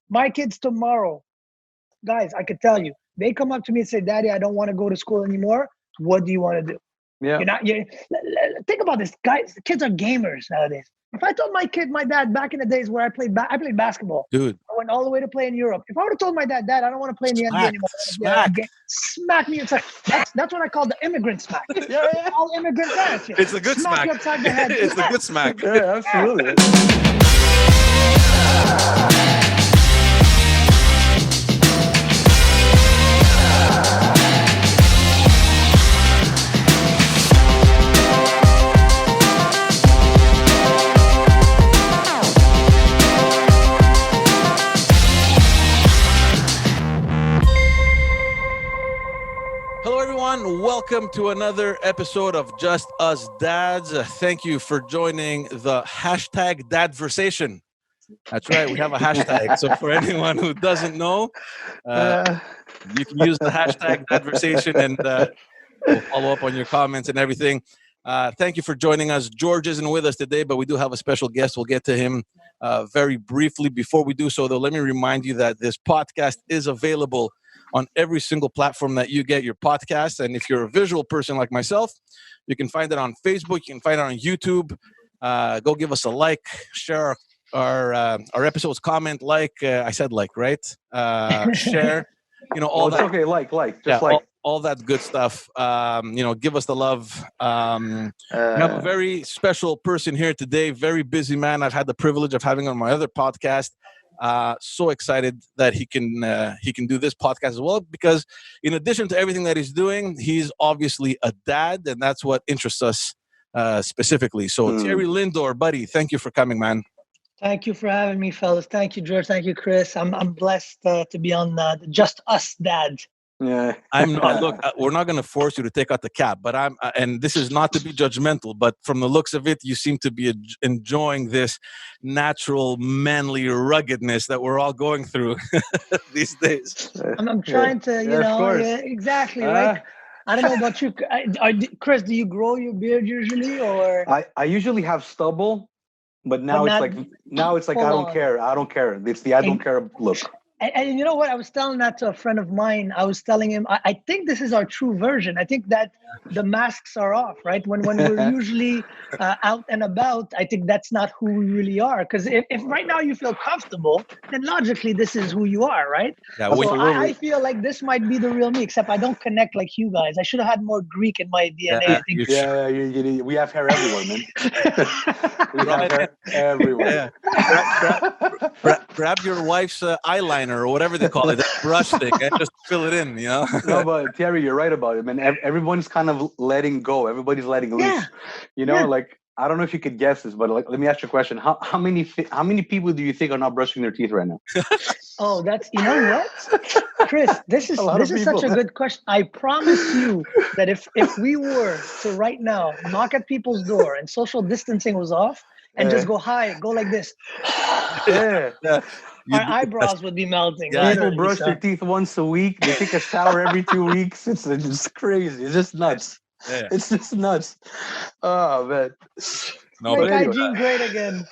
my kids tomorrow, guys, I could tell you, they come up to me and say, Daddy, I don't want to go to school anymore. What do you want to do? Yeah. Think about this, guys. Kids are gamers nowadays. If I told my dad back in the days where I played basketball, dude, I went all the way to play in Europe. If I would have told my dad, I don't want to play in the NBA anymore, smack me inside. That's what I call the immigrant smack. Yeah. All immigrant parents. It's a good smack. You upside the head. It's a good smack. Yeah, absolutely. Hello, everyone. Welcome to another episode of Just Us Dads. Thank you for joining the hashtag Dadversation. That's right. We have a hashtag. So for anyone who doesn't know, you can use the hashtag Dadversation and we'll follow up on your comments and everything. Thank you for joining us. George isn't with us today, but we do have a special guest. We'll get to him very briefly. Before we do so, though, let me remind you that this podcast is available on every single platform that you get your podcasts. And if you're a visual person like myself, you can find it on Facebook. You can find it on YouTube. Go give us a like, share our episodes, comment, I said right? Share, all that. Okay, like. All that good stuff. Give us the love. We have a very special person here today, very busy man. I've had the privilege of having on my other podcast. So excited that he can do this podcast as well, because in addition to everything that he's doing, he's obviously a dad, and that's what interests us specifically. So Thierry Lindor, buddy, thank you for coming, man. Thank you for having me, fellas. Thank you, George. Thank you, Chris. I'm blessed to be on the Just Us Dad. Yeah, I'm not. Look, we're not going to force you to take out the cap, but and this is not to be judgmental, but from the looks of it, you seem to be enjoying this natural, manly ruggedness that we're all going through these days. I'm trying to, exactly, right? I don't know about you, Chris. Do you grow your beard usually, or? I usually have stubble, but now it's like I don't care. It's the I don't care look. And you know what? I was telling that to a friend of mine. I was telling him, I think this is our true version. I think that the masks are off, right? When we're usually out and about, I think that's not who we really are. Because if right now you feel comfortable, then logically this is who you are, right? Yeah, so I feel like this might be the real me, except I don't connect like you guys. I should have had more Greek in my DNA. We have hair everywhere, man. We have hair everywhere. Yeah. Grab your wife's eyeliner or whatever they call it, that brush thing, and just fill it in, No, but Thierry, you're right about it, man. Everyone's kind of letting go. Everybody's letting loose. Like, I don't know if you could guess this, but let me ask you a question. How many people do you think are not brushing their teeth right now? Oh, that's, you know what, Chris, this is such a good question. I promise you that if we were to right now knock at people's door and social distancing was off and just go like this. Yeah. Our eyebrows would be melting. Yeah. People brush their teeth once a week. They take a shower every 2 weeks. It's just crazy. It's just nuts. Yeah. It's just nuts. Oh, man. No, but hygiene great again.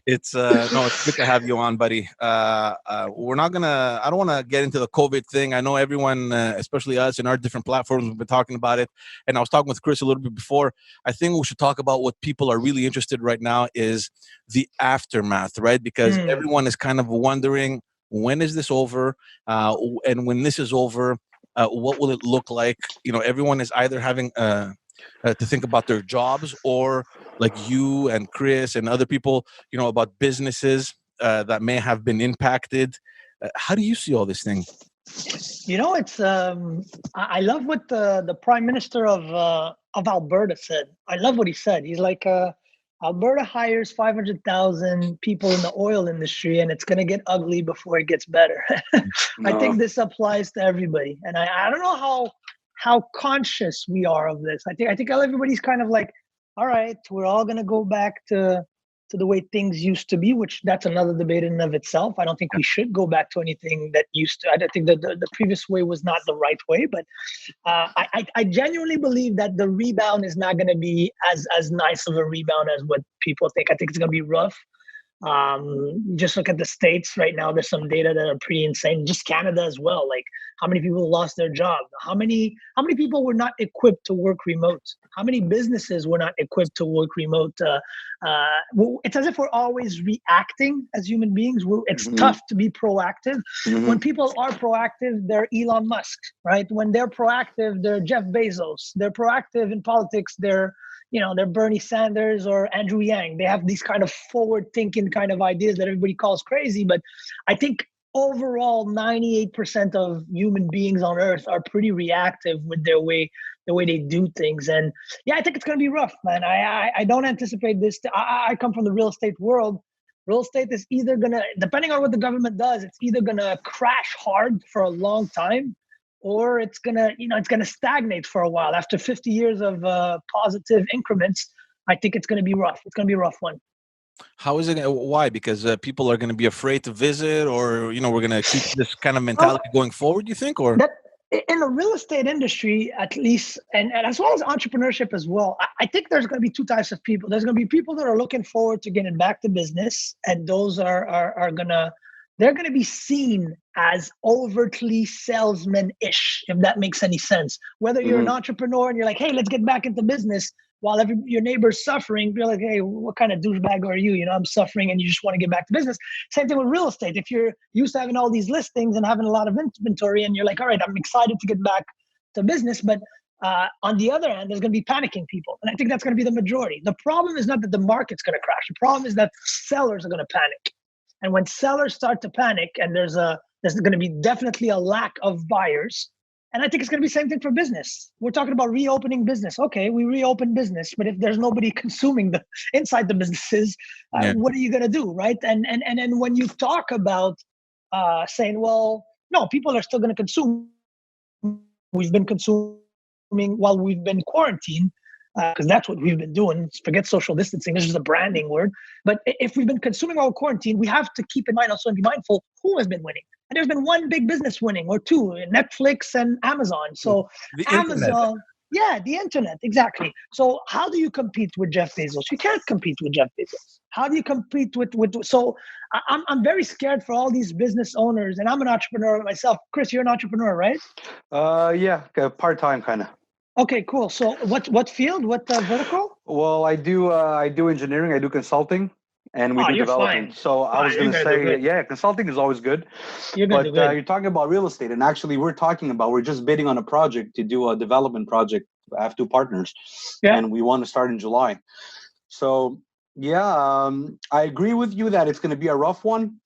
It's good to have you on, buddy. I don't want to get into the COVID thing. I know everyone, especially us in our different platforms, we've been talking about it. And I was talking with Chris a little bit before. I think we should talk about what people are really interested right now is the aftermath, right? Because everyone is kind of wondering, when is this over? And when this is over, what will it look like? Everyone is either having to think about their jobs, or like you and Chris and other people, about businesses that may have been impacted. How do you see all this thing? It's I love what the Prime Minister of Alberta said. I love what he said. He's like, Alberta hires 500,000 people in the oil industry, and it's going to get ugly before it gets better. I think this applies to everybody, and I don't know how conscious we are of this. I think everybody's kind of like, all right, we're all going to go back to the way things used to be, which that's another debate in and of itself. I don't think we should go back to anything that used to. I don't think that the previous way was not the right way, but I genuinely believe that the rebound is not going to be as nice of a rebound as what people think. I think it's going to be rough. Just look at the States right now. There's some data that are pretty insane. Just Canada as well. Like how many people lost their job? How many people were not equipped to work remote? How many businesses were not equipped to work remote? It's as if we're always reacting as human beings. It's tough to be proactive. When people are proactive, they're Elon Musk, right? When they're proactive, they're Jeff Bezos. They're proactive in politics. They're Bernie Sanders or Andrew Yang. They have these kind of forward-thinking kind of ideas that everybody calls crazy. But I think overall, 98% of human beings on Earth are pretty reactive with the way they do things. And yeah, I think it's going to be rough, man. I don't anticipate this. I come from the real estate world. Real estate is either going to, depending on what the government does, it's either going to crash hard for a long time, or it's gonna stagnate for a while. After 50 years of positive increments, I think it's gonna be rough. It's gonna be a rough one. How is it? Why? Because people are gonna be afraid to visit, or we're gonna keep this kind of mentality going forward. You think, or that in the real estate industry, at least, and as well as entrepreneurship as well, I think there's gonna be two types of people. There's gonna be people that are looking forward to getting back to business, and those they're going to be seen as overtly salesman-ish, if that makes any sense. Whether you're an entrepreneur and you're like, hey, let's get back into business, while your neighbor's suffering, you're like, hey, what kind of douchebag are you? I'm suffering and you just want to get back to business. Same thing with real estate. If you're used to having all these listings and having a lot of inventory and you're like, all right, I'm excited to get back to business, but on the other hand, there's going to be panicking people. And I think that's going to be the majority. The problem is not that the market's going to crash. The problem is that sellers are going to panic. And when sellers start to panic, and there's going to be definitely a lack of buyers, and I think it's going to be the same thing for business. We're talking about reopening business. Okay, we reopen business, but if there's nobody consuming inside the businesses, what are you going to do, right? And when you talk about saying, well, no, people are still going to consume. We've been consuming while we've been quarantined. Because that's what we've been doing. Forget social distancing. This is a branding word. But if we've been consuming while quarantine, we have to keep in mind also and be mindful who has been winning. And there's been one big business winning, or two, Netflix and Amazon. So the Amazon, the internet, exactly. So how do you compete with Jeff Bezos? You can't compete with Jeff Bezos. How do you compete with so I'm very scared for all these business owners, and I'm an entrepreneur myself. Chris, you're an entrepreneur, right? Yeah, part-time kind of. Okay, cool. So what field? What vertical? Well, I do engineering, I do consulting, and we do development. Fine. So I was going to say, consulting is always good. But you're talking about real estate, and actually we're just bidding on a project to do a development project. I have two partners, and we want to start in July. So I agree with you that it's going to be a rough one.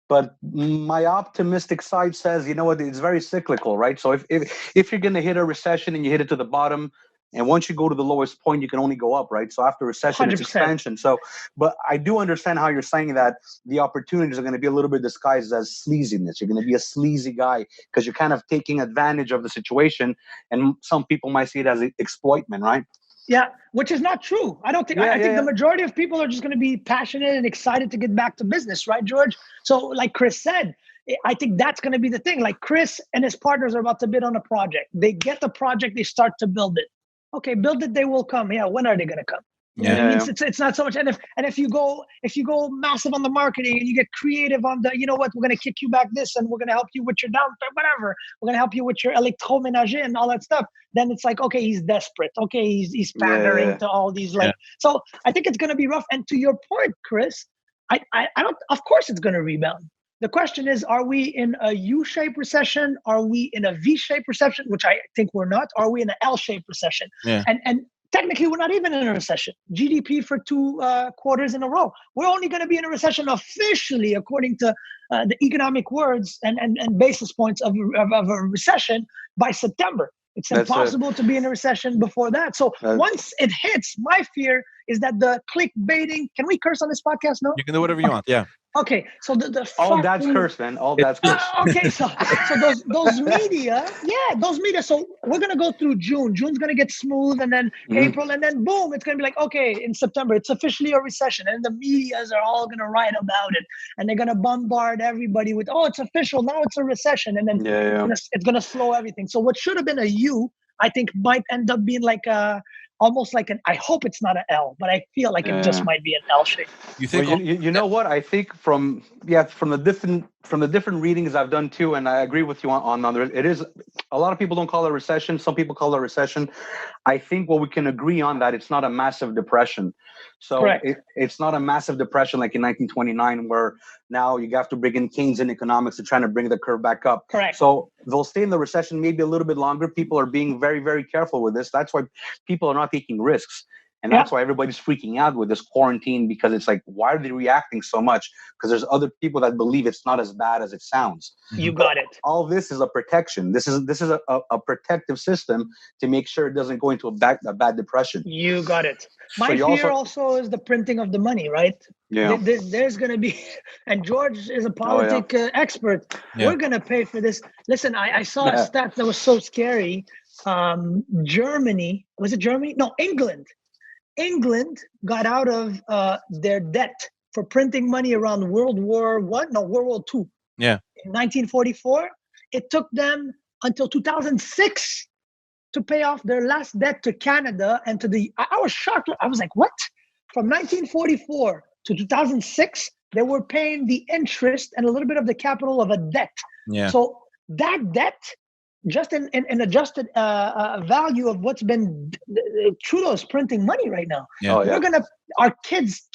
But my optimistic side says, you know what, it's very cyclical, right? So if you're going to hit a recession and you hit it to the bottom, and once you go to the lowest point, you can only go up, right? So after recession, 100%. It's expansion. So, but I do understand how you're saying that the opportunities are going to be a little bit disguised as sleaziness. You're going to be a sleazy guy because you're kind of taking advantage of the situation, and some people might see it as exploitment, right? Yeah, which is not true. I don't think. I think the majority of people are just going to be passionate and excited to get back to business, right, George? So, like Chris said, I think that's going to be the thing. Like Chris and his partners are about to bid on a project. They get the project, they start to build it. Okay, build it, they will come. Yeah, when are they going to come? You know what I mean? It's not so much. And if you go massive on the marketing and you get creative on the, you know what, we're going to kick you back this, and we're going to help you with your down, whatever. We're going to help you with your electroménager and all that stuff. Then it's like, okay, he's desperate. Okay, he's pandering to all these So I think it's going to be rough. And to your point, Chris, I don't. Of course, it's going to rebound. The question is, are we in a U-shaped recession? Are we in a V-shaped recession, which I think we're not? Are we in an L-shaped recession? Yeah. And technically, we're not even in a recession. GDP for 2 quarters in a row. We're only going to be in a recession officially, according to the economic words and basis points of a recession, by September. It's impossible to be in a recession before that. So once it hits, my fear is that the clickbaiting. Can we curse on this podcast? No? You can do whatever you want. Yeah. Okay, so the all that's cursed, man. All that's cursed. Okay, so those media, So we're gonna go through June. June's gonna get smooth, and then April, and then boom, it's gonna be like, okay, in September, it's officially a recession, and the medias are all gonna write about it, and they're gonna bombard everybody with, oh, it's official, now it's a recession, and then it's gonna slow everything. So what should have been a U, I think, might end up being like a almost like I hope it's not an L, but I feel like it just might be an L shape. You think? Well, you know what? I think from the different readings I've done too, and I agree with you on it is a lot of people don't call it a recession. Some people call it a recession. I think what we can agree on that it's not a massive depression. So it's not a massive depression like in 1929 where now you have to bring in Keynesian economics to trying to bring the curve back up. Correct. So they'll stay in the recession maybe a little bit longer. People are being very, very careful with this. That's why people are not taking risks. And that's why everybody's freaking out with this quarantine, because it's like, why are they reacting so much? Because there's other people that believe it's not as bad as it sounds. You got it. All this is a protection. This is a protective system to make sure it doesn't go into a bad depression. You got it. My fear also is the printing of the money, right? Yeah. There's going to be, and George is a expert. Yeah. We're going to pay for this. Listen, I saw a stat that was so scary. Germany, was it Germany? No, England. England got out of their debt for printing money around World War II. Yeah. In 1944, it took them until 2006 to pay off their last debt to Canada and to the. I was shocked. I was like, what? From 1944 to 2006, they were paying the interest and a little bit of the capital of a debt. Yeah. So that debt, just in adjusted value of what's been Trudeau's printing money right now. Yeah. Our kids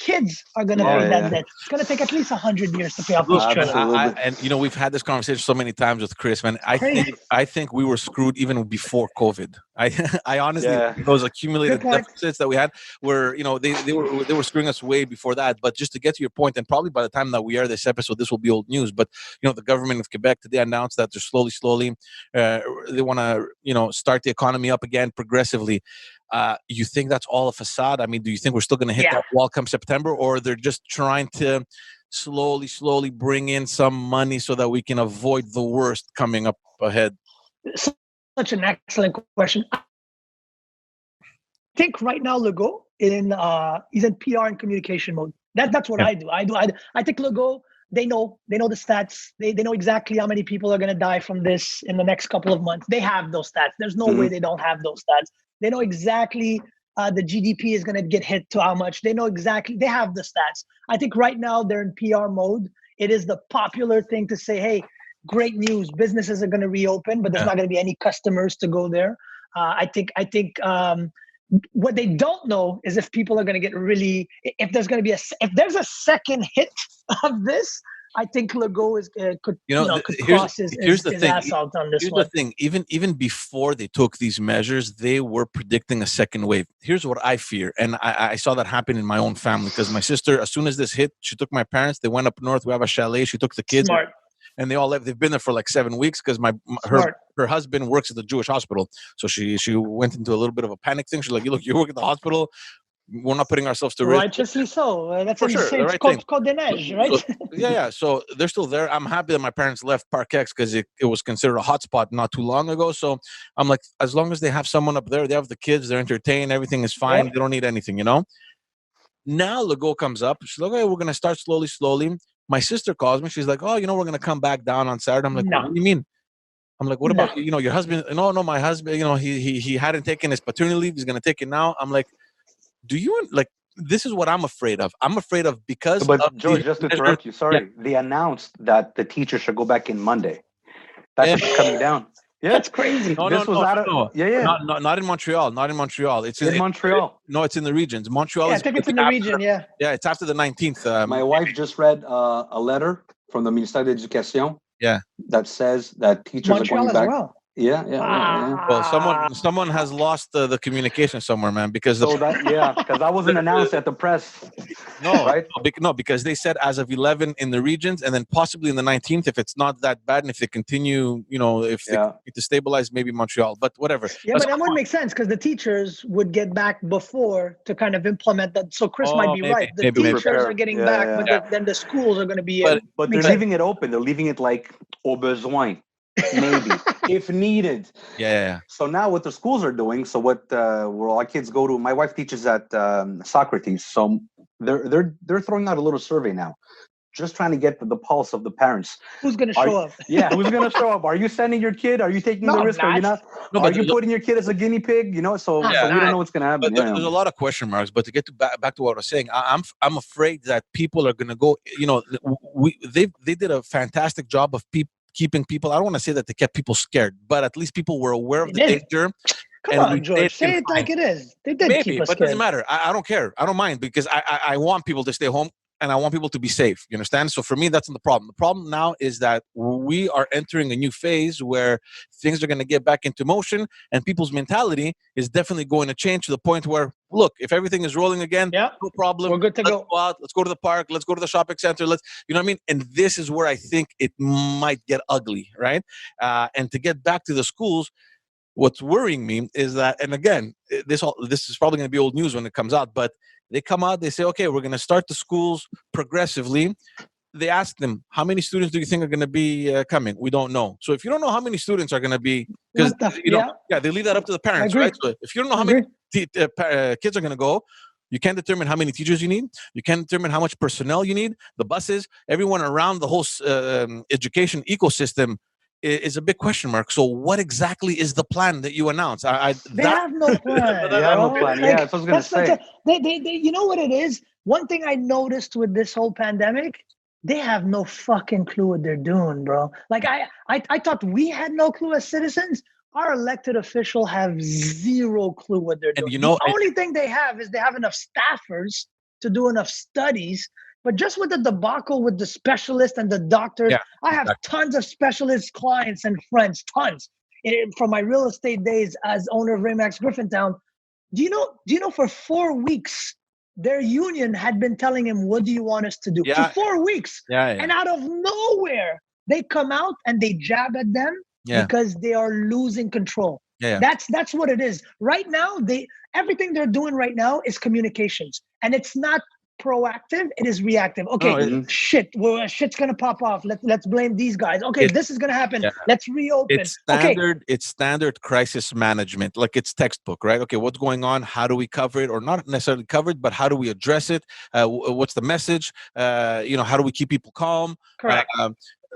are gonna pay that debt. It's gonna take at least 100 years to pay off those children. And we've had this conversation so many times with Chris, man. I think we were screwed even before COVID. I honestly think those accumulated deficits that we had were, they were screwing us way before that. But just to get to your point, and probably by the time that we air this episode, this will be old news. But the government of Quebec today announced that they're slowly they want to start the economy up again progressively. You think that's all a facade? I mean, do you think we're still going to hit that wall come September, or they're just trying to slowly bring in some money so that we can avoid the worst coming up ahead? Such an excellent question. I think right now Legault he's in PR and communication mode. That's what I do. I think Legault, they know the stats. They know exactly how many people are going to die from this in the next couple of months. They have those stats. There's no way they don't have those stats. They know exactly the GDP is going to get hit to how much. They know exactly. They have the stats. I think right now they're in PR mode. It is the popular thing to say, hey, great news. Businesses are going to reopen, but there's not going to be any customers to go there. I think what they don't know is if people are going to get really, if there's going to be if there's a second hit of this, I think Legault could cross his ass out on this one. Here's the thing. Even before they took these measures, they were predicting a second wave. Here's what I fear. And I saw that happen in my own family, because my sister, as soon as this hit, she took my parents. They went up north. We have a chalet. She took the kids. Smart. And they all left. They've been there for like 7 weeks because her husband works at the Jewish hospital. So she went into a little bit of a panic thing. She's like, look, you work at the hospital. We're not putting ourselves to risk. Righteously so. That's for sure. It's called the Neige, right? So, so they're still there. I'm happy that my parents left Park X because it was considered a hotspot not too long ago. So I'm like, as long as they have someone up there, they have the kids, they're entertained, everything is fine. They don't need anything, Now Legault comes up. She's like, okay, we're going to start slowly. My sister calls me. She's like, oh, we're going to come back down on Saturday. I'm like, what do you mean? I'm like, what about, your husband? No, my husband, he hadn't taken his paternity leave. He's going to take it now. I'm like, do you this is what I'm afraid of. I'm afraid of because. But George, just to interrupt you, sorry. They announced that the teachers should go back in Monday. That's coming down. Yeah, that's crazy. Not in Montreal. Not in Montreal. It's in Montreal. No, it's in the regions. Montreal. I think it's in the region. Yeah. Yeah, it's after the 19th. My wife just read a letter from the Ministère de l'Éducation. Yeah. That says that teachers Montreal are going back. As well. Yeah. Well, someone has lost the communication somewhere, man. Because because that wasn't announced at the press. No, right? No, because they said as of 11 in the regions, and then possibly in the 19th if it's not that bad, and if they continue, if they continue to stabilize, maybe Montreal. But whatever. Yeah, but that would make sense because the teachers would get back before to kind of implement that. So Chris might be right. The teachers are getting back, but then the schools are going to be. But they're leaving it open. They're leaving it like au besoin. Maybe if needed. Yeah. So now what the schools are doing, so what where our kids go to, my wife teaches at Socrates, so they're throwing out a little survey now. just trying to get the pulse of the parents. Who's going to show up? Yeah, who's going to show up? Are you sending your kid? Are you taking the risk? Are you not? No, are you putting your kid as a guinea pig? So we don't know what's going to happen. But there's a lot of question marks. But to get back to what I was saying, I'm afraid that people are going to go. They did a fantastic job of keeping people. I don't want to say that they kept people scared, but at least people were aware of the danger. Come on, George. Say it like it is. They did keep us but it doesn't matter. I don't care. I don't mind because I want people to stay home and I want people to be safe. You understand? So for me, that's not the problem. The problem now is that we are entering a new phase where things are going to get back into motion and people's mentality is definitely going to change to the point where, look, if everything is rolling again, no problem. We're good to go out. Let's go to the park. Let's go to the shopping center. You know what I mean? And this is where I think it might get ugly, right? And to get back to the schools, what's worrying me is that, and again, this is probably going to be old news when it comes out, but they come out, they say, okay, we're going to start the schools progressively. They ask them, how many students do you think are going to be coming? We don't know. So if you don't know how many students are going to be, because they leave that up to the parents, right? So if you don't know how many kids are going to go, you can't determine how many teachers you need. You can't determine how much personnel you need. The buses, everyone around the whole education ecosystem is a big question mark. So what exactly is the plan that you announced? They have no plan. They have no plan. Yeah, that's what I was going to say. They, you know what it is? One thing I noticed with this whole pandemic, they have no fucking clue what they're doing, bro. Like I thought we had no clue as citizens. Our elected officials have zero clue what they're doing. The only thing they have is they have enough staffers to do enough studies. But just with the debacle with the specialists and the doctors, I have tons of specialist clients and friends, tons. From my real estate days as owner of Remax Griffintown. Do you know for 4 weeks, their union had been telling him, what do you want us to do? For 4 weeks. And out of nowhere, they come out and they jab at them because they are losing control. That's what it is. Right now, everything they're doing right now is communications. And it's not proactive, it is reactive. Okay, shit's gonna pop off. Let's blame these guys. Okay, this is gonna happen. Let's reopen. It's standard crisis management, like it's textbook, right? Okay, what's going on? How do we cover it, or not necessarily cover it, but how do we address it? What's the message? How do we keep people calm? Correct.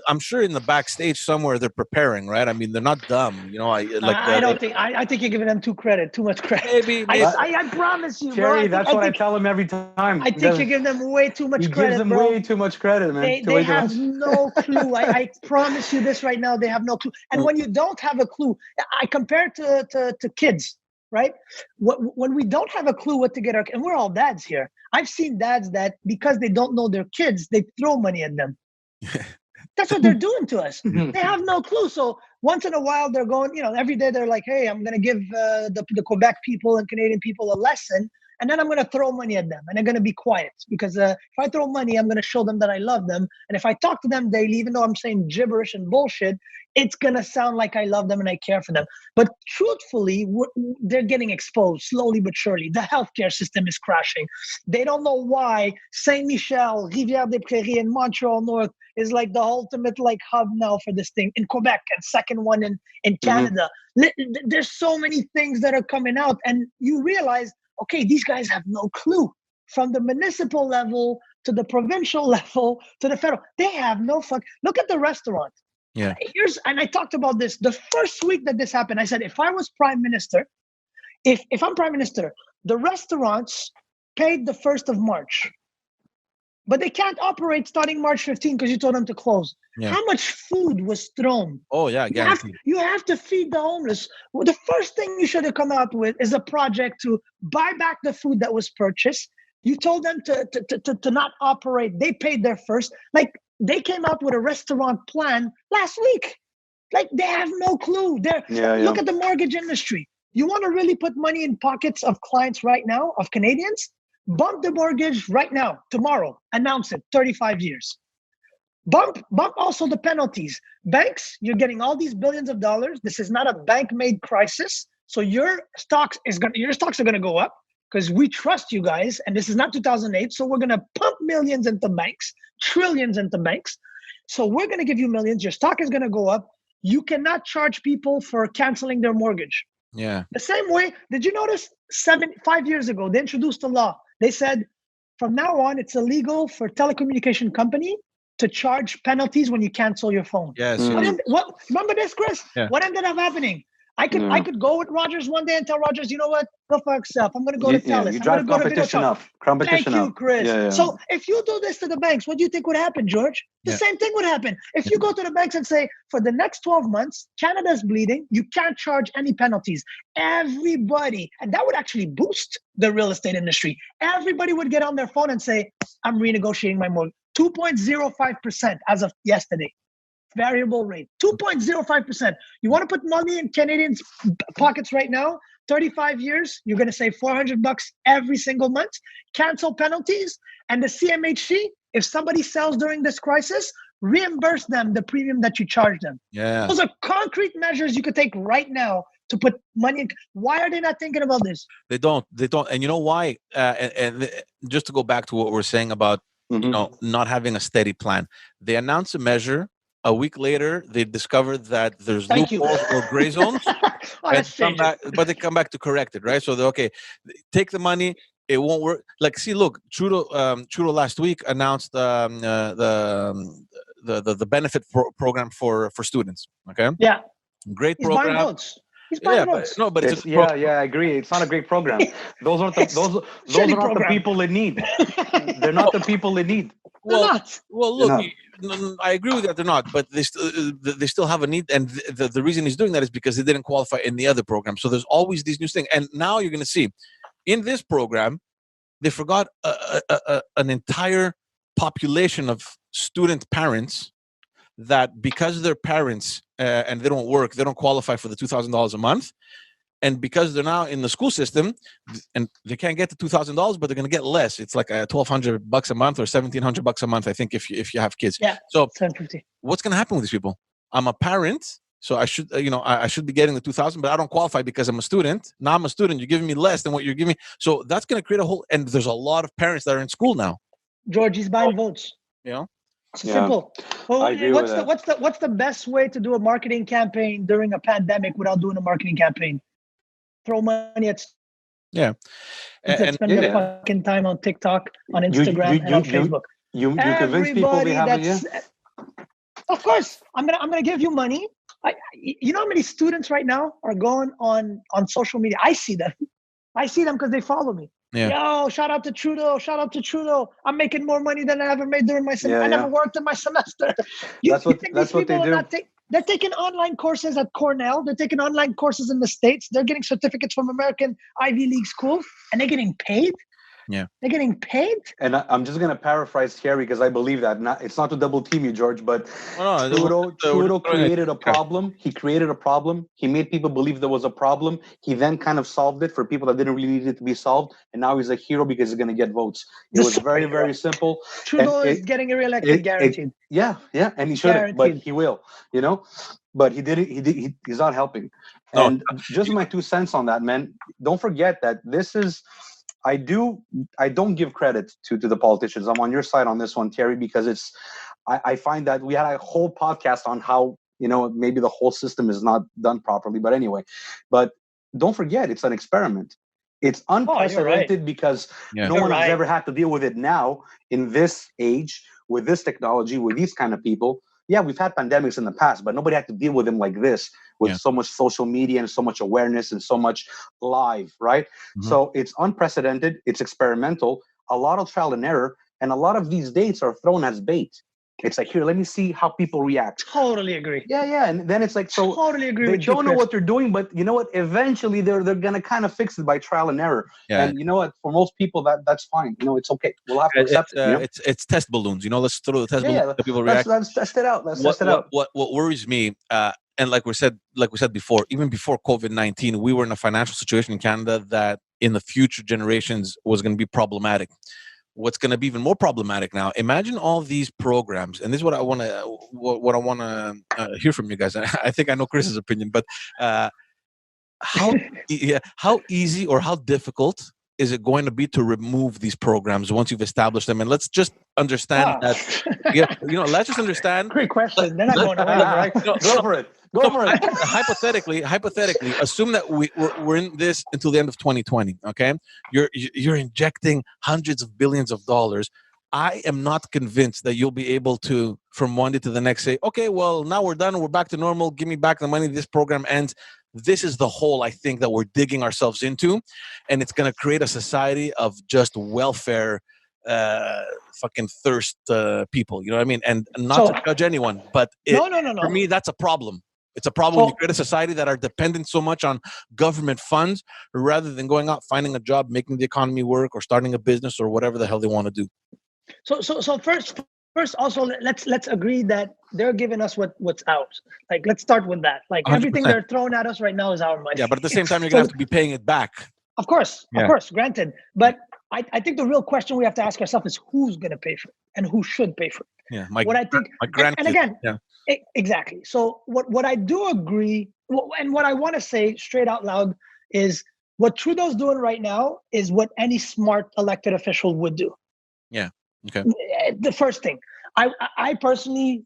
I'm sure in the backstage somewhere they're preparing, right? I mean, they're not dumb, I think you're giving them too much credit. Maybe. I promise you, Thierry, that's what I tell them every time. I think you're giving them way too much credit, gives them bro. way too much credit, man. They have no clue. I promise you this right now. They have no clue. And when you don't have a clue, I compare to kids, right? When we don't have a clue what to get and we're all dads here. I've seen dads that because they don't know their kids, they throw money at them. That's what they're doing to us. They have no clue. So once in a while, they're going, every day they're like, hey, I'm going to give the Quebec people and Canadian people a lesson. And then I'm going to throw money at them. And they're going to be quiet. Because if I throw money, I'm going to show them that I love them. And if I talk to them daily, even though I'm saying gibberish and bullshit, it's going to sound like I love them and I care for them. But truthfully, they're getting exposed slowly but surely. The healthcare system is crashing. They don't know why Saint-Michel, Rivière-des-Prairies, and Montreal North is like the ultimate hub now for this thing in Quebec and second one in Canada. There's so many things that are coming out and you realize, okay, these guys have no clue. From the municipal level to the provincial level to the federal, they have no fuck. Look at the restaurant. Yeah. And I talked about this the first week that this happened. I said, if I was prime minister, if I'm prime minister, the restaurants paid the 1st of March, but they can't operate starting March 15 because you told them to close. Yeah. How much food was thrown? Oh yeah, you have to feed the homeless. Well, the first thing you should have come out with is a project to buy back the food that was purchased. You told them to not operate. They paid their first. They came out with a restaurant plan last week. They have no clue. Look at the mortgage industry. You want to really put money in pockets of clients right now, of Canadians? Bump the mortgage right now, tomorrow. Announce it, 35 years. Bump also the penalties. Banks, you're getting all these billions of dollars. This is not a bank-made crisis. So your stocks are gonna go up because we trust you guys, and this is not 2008. So we're gonna pump millions into banks, trillions into banks. So we're gonna give you millions. Your stock is gonna go up. You cannot charge people for canceling their mortgage. Yeah. The same way, did you notice 5 years ago, they introduced a law. They said, from now on, it's illegal for telecommunication company to charge penalties when you cancel your phone. Yes. What remember this, Chris? Yeah. What ended up happening? I could go with Rogers one day and tell Rogers, you know what? Go fuck yourself. I'm gonna go to Telus. You I'm drive gonna go to competition Video up. Competition Thank you, up. Chris. Yeah. So if you do this to the banks, what do you think would happen, George? The same thing would happen. If you go to the banks and say, for the next 12 months, Canada's bleeding, you can't charge any penalties. Everybody, and that would actually boost the real estate industry. Everybody would get on their phone and say, I'm renegotiating my mortgage. 2.05% as of yesterday. Variable rate, 2.05%. You want to put money in Canadians' pockets right now? 35 years, you're going to save $400 every single month. Cancel penalties, and the CMHC, if somebody sells during this crisis, reimburse them the premium that you charge them. Yeah, those are concrete measures you could take right now to put money in. Why are they not thinking about this? They don't, and you know why? And just to go back to what we're saying about not having a steady plan, they announce a measure. A week later, they discovered that there's loopholes or gray zones, but they come back to correct it, right? So okay, take the money. It won't work. Like, see, look, Trudeau last week announced the benefit program for students. Okay. Yeah. Great He's program. buying votes. He's buying votes. But it's I agree. It's not a great program. Those aren't the people in need. They're not the people in need. Well, look, I agree with that. They're not, but they still have a need, and the reason he's doing that is because they didn't qualify in the other program. So there's always these new things, and now you're going to see in this program they forgot an entire population of student parents that because they're parents and they don't work, they don't qualify for the $2,000 a month. And because they're now in the school system and they can't get the $2,000, but they're going to get less. It's like $1,200 a month or $1,700 a month, I think, if you have kids. Yeah. So $750. What's going to happen with these people? I'm a parent, so I should, I should be getting the $2,000, but I don't qualify because I'm a student. Now I'm a student. You're giving me less than what you're giving me. So that's going to create a whole. And there's a lot of parents that are in school now. George, he's buying votes. It's simple. Well, what's the best way to do a marketing campaign during a pandemic without doing a marketing campaign? Throw money at and spend their fucking time on TikTok, on Instagram, and on Facebook. You convince people they have Of course, I'm gonna give you money. You know how many students right now are going on social media? I see them because they follow me. Yeah. Yo, shout out to Trudeau. I'm making more money than I ever made during my semester. I never worked in my semester. That's what they do. They're taking online courses at Cornell. They're taking online courses in the States. They're getting certificates from American Ivy League schools, and they're getting paid. Yeah. They're getting paid. And I'm just going to paraphrase Thierry because I believe that. It's not to double team you, George, but Trudeau created a problem. He created a problem. He made people believe there was a problem. He then kind of solved it for people that didn't really need it to be solved. And now he's a hero because he's going to get votes. It was very, very simple. Trudeau is getting reelected, guaranteed. And he shouldn't, but he will, But he did it. He's not helping. And just my 2 cents on that, man. Don't forget that this is... I don't give credit to the politicians. I'm on your side on this one, Thierry, because I find that we had a whole podcast on how, maybe the whole system is not done properly. But anyway, don't forget, it's an experiment. It's unprecedented because no one has ever had to deal with it now in this age, with this technology, with these kind of people. Yeah, we've had pandemics in the past, but nobody had to deal with them like this, with so much social media and so much awareness and so much live, right? Mm-hmm. So it's unprecedented. It's experimental. A lot of trial and error, and a lot of these dates are thrown as bait. It's like, here, let me see how people react. Totally agree. Yeah. And then it's like, so totally agree. They don't know what they're doing, but you know what? Eventually, they're going to kind of fix it by trial and error. Yeah. And you know what? For most people, that's fine. It's okay. We'll have to accept it. It's test balloons. Let's throw the test balloons. Let people react. Let's test it out. What worries me, and like we said before, even before COVID-19, we were in a financial situation in Canada that in the future generations was going to be problematic. What's going to be even more problematic now? Imagine all these programs, and this is what I want to hear from you guys. I think I know Chris's opinion, but how easy or how difficult is it going to be to remove these programs once you've established them? And let's just understand that. Let's just understand. Great question. They're not going away, right? Go for it. Hypothetically, assume that we're in this until the end of 2020. Okay, you're injecting hundreds of billions of dollars. I am not convinced that you'll be able to, from one day to the next, say, okay, well, now we're done. We're back to normal. Give me back the money. This program ends. This is the hole, I think, that we're digging ourselves into. And it's going to create a society of just welfare, fucking thirst people. You know what I mean? And not to judge anyone, but no. For me, that's a problem. It's a problem when you create a society that are dependent so much on government funds rather than going out, finding a job, making the economy work, or starting a business or whatever the hell they want to do. So first, also let's agree that they're giving us what's out. Like, let's start with that. Like 100%. Everything they're throwing at us right now is our money. Yeah, but at the same time, you're gonna have to be paying it back. Of course, granted. But I think the real question we have to ask ourselves is who's gonna pay for it and who should pay for it. Yeah, my grandkids. And again, exactly. So what I do agree, and what I want to say straight out loud is what Trudeau's doing right now is what any smart elected official would do. Yeah. Okay. The first thing, I personally,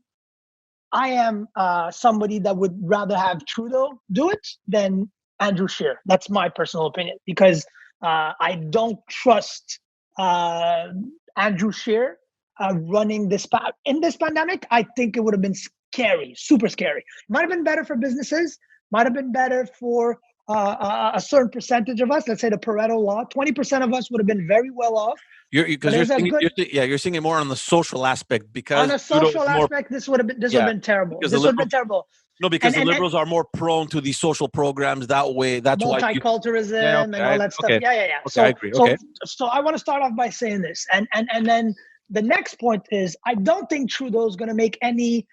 I am somebody that would rather have Trudeau do it than Andrew Scheer. That's my personal opinion, because I don't trust Andrew Scheer running this in this pandemic. I think it would have been scary, super scary. Might have been better for businesses. Might have been better for a certain percentage of us. Let's say the Pareto law. 20% of us would have been very well off. You're seeing it more on the social aspect, because on a social aspect, this would have been terrible. This would have been terrible. No, because the liberals are more prone to these social programs that way. That's why multiculturalism and all that stuff. Okay. Yeah. Okay, so, I agree. Okay. So I want to start off by saying this, and then the next point is I don't think Trudeau's going to make any.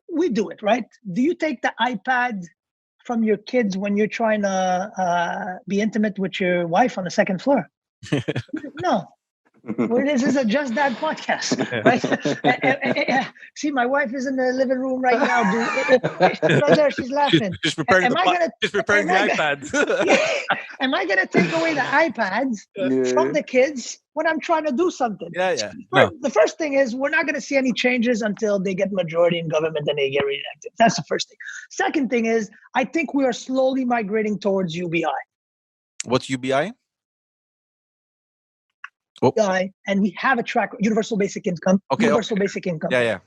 We do it right. Do you take the iPad from your kids when you're trying to be intimate with your wife on the second floor? No. This is a Just Dad podcast, right? See, my wife is in the living room right now. Right there, she's laughing. She's preparing the iPads. Am I going to take away the iPads from the kids when I'm trying to do something? Yeah. The first thing is we're not going to see any changes until they get majority in government and they get reelected. That's the first thing. Second thing is I think we are slowly migrating towards UBI. What's UBI? And we have a track, universal basic income. Basic income. Yeah.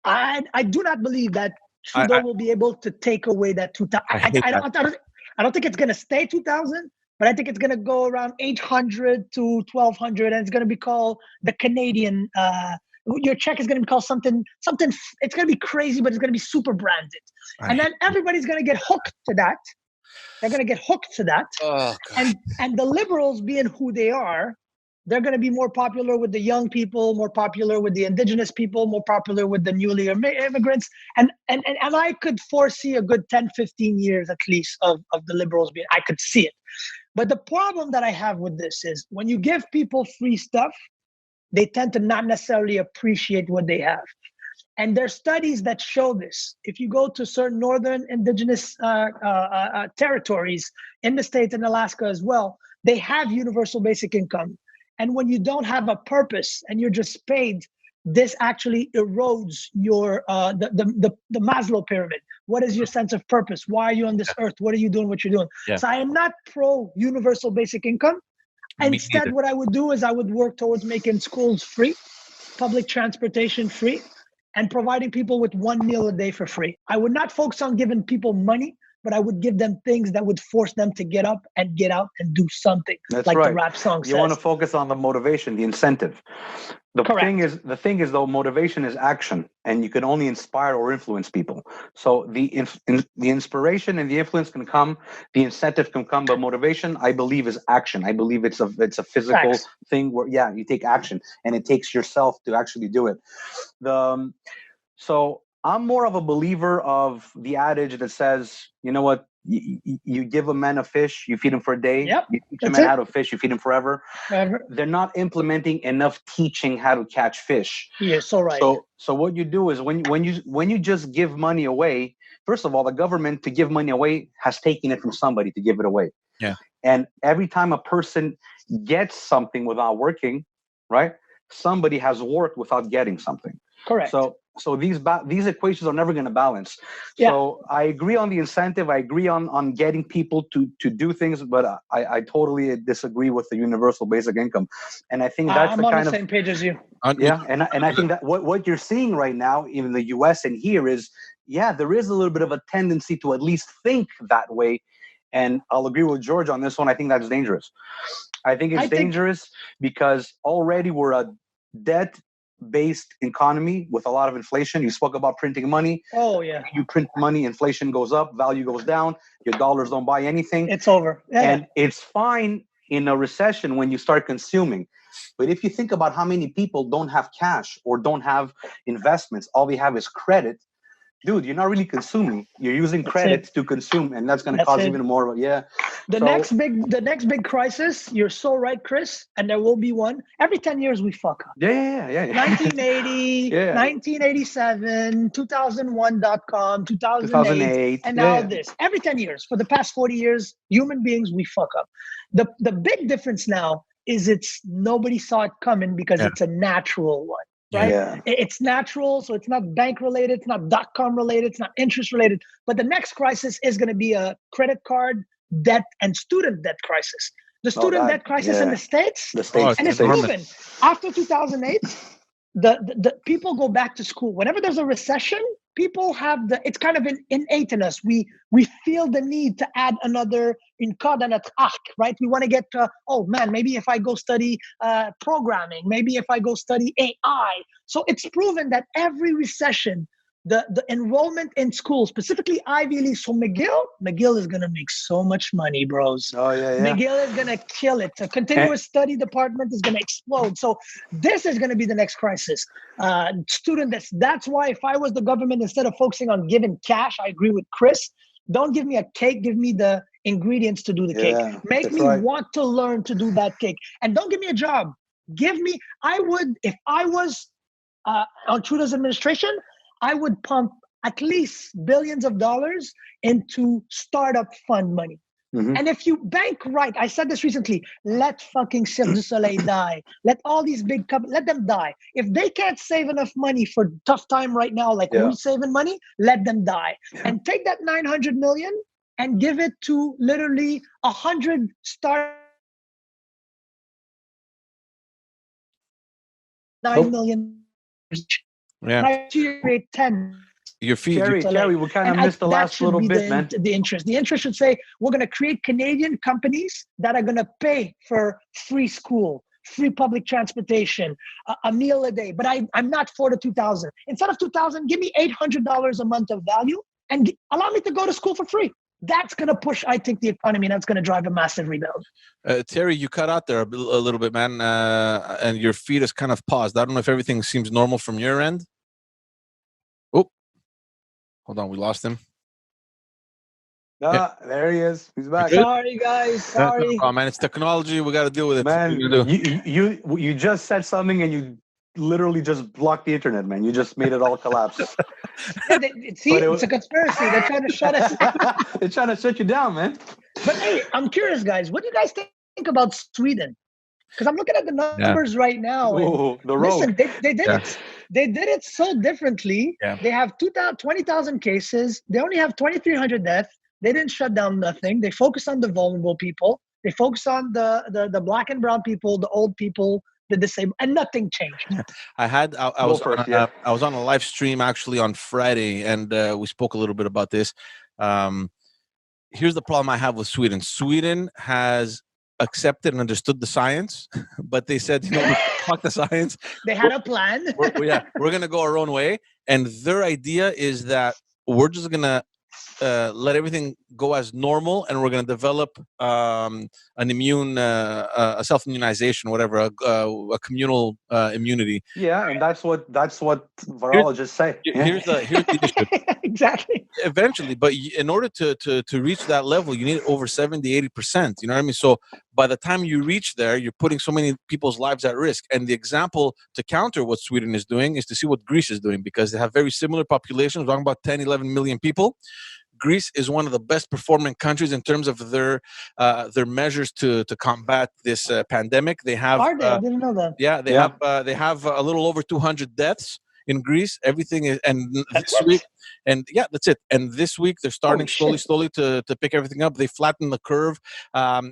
I do not believe that Trudeau will be able to take away that 2,000. I don't think it's going to stay 2,000, but I think it's going to go around 800 to 1,200, and it's going to be called the Canadian. Your check is going to be called something. It's going to be crazy, but it's going to be super branded, and then everybody's going to get hooked to that. They're going to get hooked to that, and the liberals, being who they are, they're going to be more popular with the young people, more popular with the indigenous people, more popular with the newly immigrants. And I could foresee a good 10, 15 years at least of the liberals being, I could see it. But the problem that I have with this is when you give people free stuff, they tend to not necessarily appreciate what they have. And there's studies that show this. If you go to certain northern indigenous territories in the States and Alaska as well, they have universal basic income. And when you don't have a purpose and you're just paid, this actually erodes your the Maslow pyramid. What is your sense of purpose? Why are you on this earth? What are you doing? What you're doing? Yeah. So I am not pro universal basic income. Instead, what I would do is I would work towards making schools free, public transportation free, and providing people with one meal a day for free. I would not focus on giving people money, but I would give them things that would force them to get up and get out and do something. That's like right. The rap song says. You want to focus on the motivation, the incentive. The thing is though, motivation is action, and you can only inspire or influence people. So the inspiration and the influence can come, the incentive can come, but motivation, I believe, is action. I believe it's a physical thing where you take action, and it takes yourself to actually do it. So I'm more of a believer of the adage that says, you know what, you give a man a fish, you feed him for a day. Yep, you teach a man how to fish, you feed him forever. They're not implementing enough teaching how to catch fish. You're so right. So what you do is when you just give money away, first of all, the government to give money away has taken it from somebody to give it away. Yeah. And every time a person gets something without working, right? Somebody has worked without getting something. Correct. So these equations are never going to balance. Yeah. So I agree on the incentive. I agree on getting people to do things, but I totally disagree with the universal basic income. And I think that's I'm on the same page as you. Yeah, and I think that what you're seeing right now in the U.S. and here is, there is a little bit of a tendency to at least think that way. And I'll agree with George on this one. I think that's dangerous. I think it's dangerous because already we're a debt-based economy with a lot of inflation. You spoke about printing money. Oh, yeah. You print money, inflation goes up, value goes down, your dollars don't buy anything. It's over. And it's fine in a recession when you start consuming. But if you think about how many people don't have cash or don't have investments, all they have is credit, dude, you're not really consuming. You're using credit to consume, and that's going to cause even more. The next big crisis. You're so right, Chris, and there will be one. Every 10 years we fuck up. Yeah. 1980, 1987, 2001.com, 2008, and now this. Every 10 years for the past 40 years, human beings we fuck up. The big difference now is nobody saw it coming because it's a natural one. Right? Yeah. It's natural, so it's not bank related, it's not .com related, it's not interest related. But the next crisis is going to be a credit card debt and student debt crisis. The student debt crisis in the States, and it's proven. After 2008, the people go back to school. Whenever there's a recession, people have it's kind of innate in us. We feel the need to add another in code and right? We want to get maybe if I go study programming, maybe if I go study AI. So it's proven that every recession, the enrollment in school, specifically Ivy League. So McGill is going to make so much money, bros. Oh, yeah. McGill is going to kill it. A continuous study department is going to explode. So this is going to be the next crisis. That's why if I was the government, instead of focusing on giving cash, I agree with Chris, don't give me a cake, give me the ingredients to do the cake. Make me want to learn to do that cake. And don't give me a job. If I was on Trudeau's administration, I would pump at least billions of dollars into startup fund money. Mm-hmm. And if you bank right, I said this recently, let fucking Cirque du Soleil die. Let all these big companies, let them die. If they can't save enough money for tough time right now, like we're saving money, let them die. Yeah. And take that 900 million and give it to literally 100 startups. 9 million. Yeah. I create 10. Your feet, Terry, we kind of missed the last little bit, man. The interest should say we're going to create Canadian companies that are going to pay for free school, free public transportation, a meal a day. But I'm not for the 2,000. Instead of 2,000, give me $800 a month of value and allow me to go to school for free. That's going to push, I think, the economy, and that's going to drive a massive rebound. Terry, you cut out there a little bit, man, and your feed is kind of paused. I don't know if everything seems normal from your end. Oh, hold on, we lost him. There he is. He's back. Sorry, guys. Sorry. Oh, man, it's technology. We got to deal with it. Man, you just said something and you literally just blocked the internet, man. You just made it all collapse. It's a conspiracy. They're trying to shut us down. They're trying to shut you down, man. But hey, I'm curious, guys. What do you guys think about Sweden? Because I'm looking at the numbers right now. Ooh, the road. Listen, they did it. They did it so differently. Yeah. They have 20,000 cases. They only have 2,300 deaths. They didn't shut down nothing. They focused on the vulnerable people. They focused on the black and brown people, the old people, the disabled, and nothing changed. Yeah. I was on a live stream actually on Friday, and we spoke a little bit about this. Here's the problem I have with Sweden. Sweden has accepted and understood the science, but they said, fuck the science. They had a plan. We're going to go our own way. And their idea is that we're just going to let everything go as normal, and we're going to develop a self-immunization, whatever, a communal immunity. Yeah, and that's what virologists say. Here's the issue. Exactly. Eventually, but in order to reach that level, you need over 70-80%. You know what I mean? So by the time you reach there, you're putting so many people's lives at risk. And the example to counter what Sweden is doing is to see what Greece is doing, because they have very similar populations. We're talking about 10, 11 million people. Greece is one of the best performing countries in terms of their measures to combat this pandemic. They have. I didn't know that. Yeah, they have a little over 200 deaths. in Greece. Everything is, and That's this it. week, and yeah, that's it. And this week they're starting Holy slowly to pick everything up. They flatten the curve.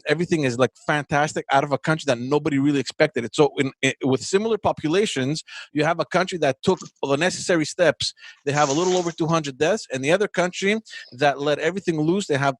Everything is like fantastic out of a country that nobody really expected it. So with similar populations, you have a country that took the necessary steps. They have a little over 200 deaths, and the other country that let everything loose, they have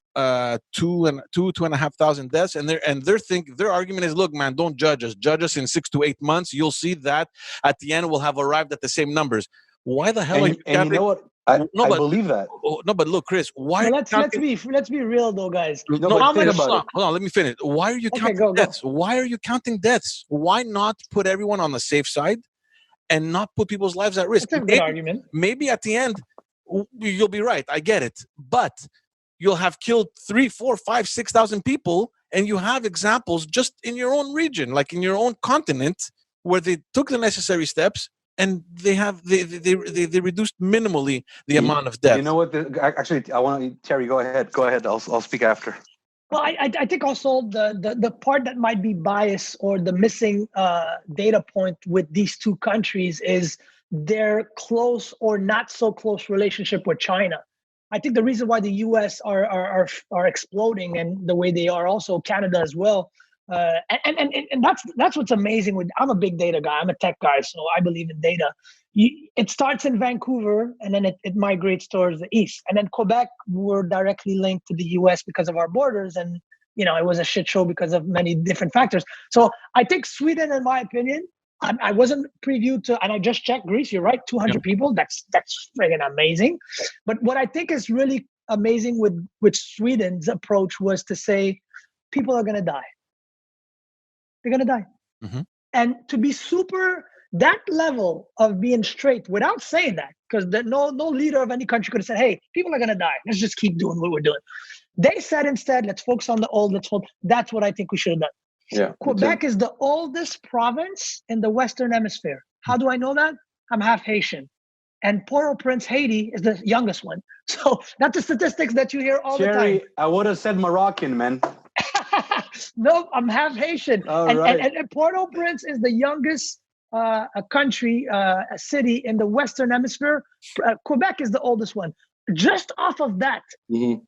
2,500 deaths, and their argument is, look, man, don't judge us. Judge us in 6 to 8 months. You'll see that at the end we'll have arrived at the same numbers. Why the hell are you and you know what? I believe that. No, but look, Chris, why? But let's be real though, guys. No, No, but How think much? about it. hold on, let me finish. Why are you Okay, counting go. deaths? Why are you counting deaths? Why not put everyone on the safe side and not put people's lives at risk? That's a good argument. Maybe at the end you'll be right. I get it, but you'll have killed 3, 4, 5, 6,000 people, and you have examples just in your own region, like in your own continent, where they took the necessary steps and they reduced minimally the amount of death. You know what? Actually, I want Terry. Go ahead. I'll speak after. Well, I think also the part that might be biased or the missing data point with these two countries is their close or not so close relationship with China. I think the reason why the U.S. are exploding and the way they are, also Canada as well, and that's what's amazing. I'm a big data guy. I'm a tech guy, so I believe in data. It starts in Vancouver, and then it migrates towards the east, and then Quebec, we're directly linked to the U.S. because of our borders, and it was a shit show because of many different factors. So I think Sweden, in my opinion, I wasn't previewed to, and I just checked Greece. You're right, 200 people. That's friggin' amazing. But what I think is really amazing with Sweden's approach was to say people are gonna die. They're gonna die, and to be that level of being straight without saying that, because no leader of any country could have said, "Hey, people are gonna die. Let's just keep doing what we're doing." They said instead, "Let's focus on the old. That's what I think we should have done." Yeah, Quebec is the oldest province in the Western Hemisphere. How do I know that? I'm half Haitian. And Port-au-Prince, Haiti is the youngest one. So that's the statistics that you hear all the time. I would have said Moroccan, man. No, I'm half Haitian. Right. And Port-au-Prince is the youngest a city in the Western Hemisphere. Quebec is the oldest one. Just off of that,